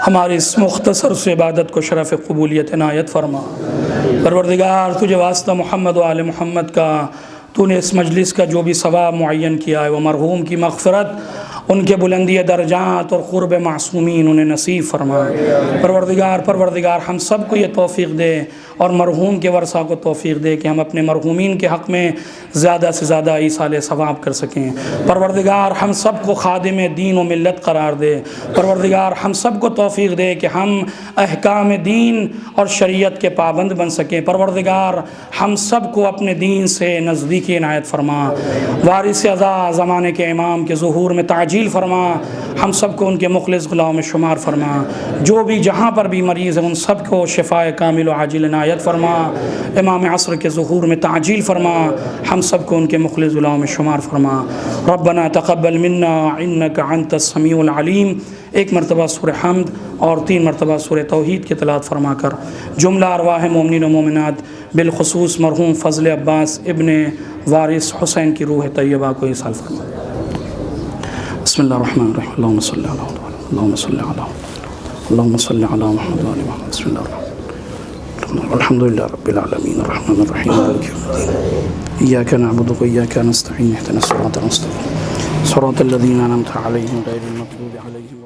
ہماری اس مختصر سے عبادت کو شرف قبولیت عنایت فرما۔ پروردگار تجھے واسطہ محمد و آل محمد کا تو نے اس مجلس کا جو بھی ثواب معین کیا ہے وہ مرحوم کی مغفرت، ان کے بلندی درجات اور قرب معصومین انہیں نصیب فرما۔ پروردگار ہم سب کو یہ توفیق دے اور مرحوم کے ورثہ کو توفیق دے کہ ہم اپنے مرحومین کے حق میں زیادہ سے زیادہ ایصال ثواب کر سکیں۔ پروردگار ہم سب کو خادم دین و ملت قرار دے۔ پروردگار ہم سب کو توفیق دے کہ ہم احکام دین اور شریعت کے پابند بن سکیں۔ پروردگار ہم سب کو اپنے دین سے نزدیکی عنایت فرما۔ وارث اعضاء زمانے کے امام کے ظہور میں تعجیل فرما، ہم سب کو ان کے مخلص غلام میں شمار فرما۔ جو بھی جہاں پر بھی مریض ہیں ان سب کو شفاء کامل و عاجل عنایت فرما۔ امام عصر کے ظہور میں تعجیل فرما، ہم سب کو ان کے مخلص غلام میں شمار فرما۔ ربنا تقبل منا انک انت السمیع العلیم۔ ایک مرتبہ سورہ حمد اور 3 مرتبہ سورہ توحید کی تلاوت فرما کر جملہ ارواح مومنین و مومنات بالخصوص مرحوم فضل عباس ابن وارث حسین کی روح طیبہ کو ایصال فرما۔ بسم اللہ الرحمن الرحیم، اللہم صلی علی محمد، اللہم صلی علی محمد، اللہم صلی علی محمد و آل محمد۔ بسم اللہ الرحمن الرحیم، الحمدللہ رب العالمین الرحمن الرحیم مالک یوم الدین، ایاک نعبد و ایاک نستعین، اہدنا الصراط المستقیم، صراط الذین انعمت علیہم غیر المغضوب علیہم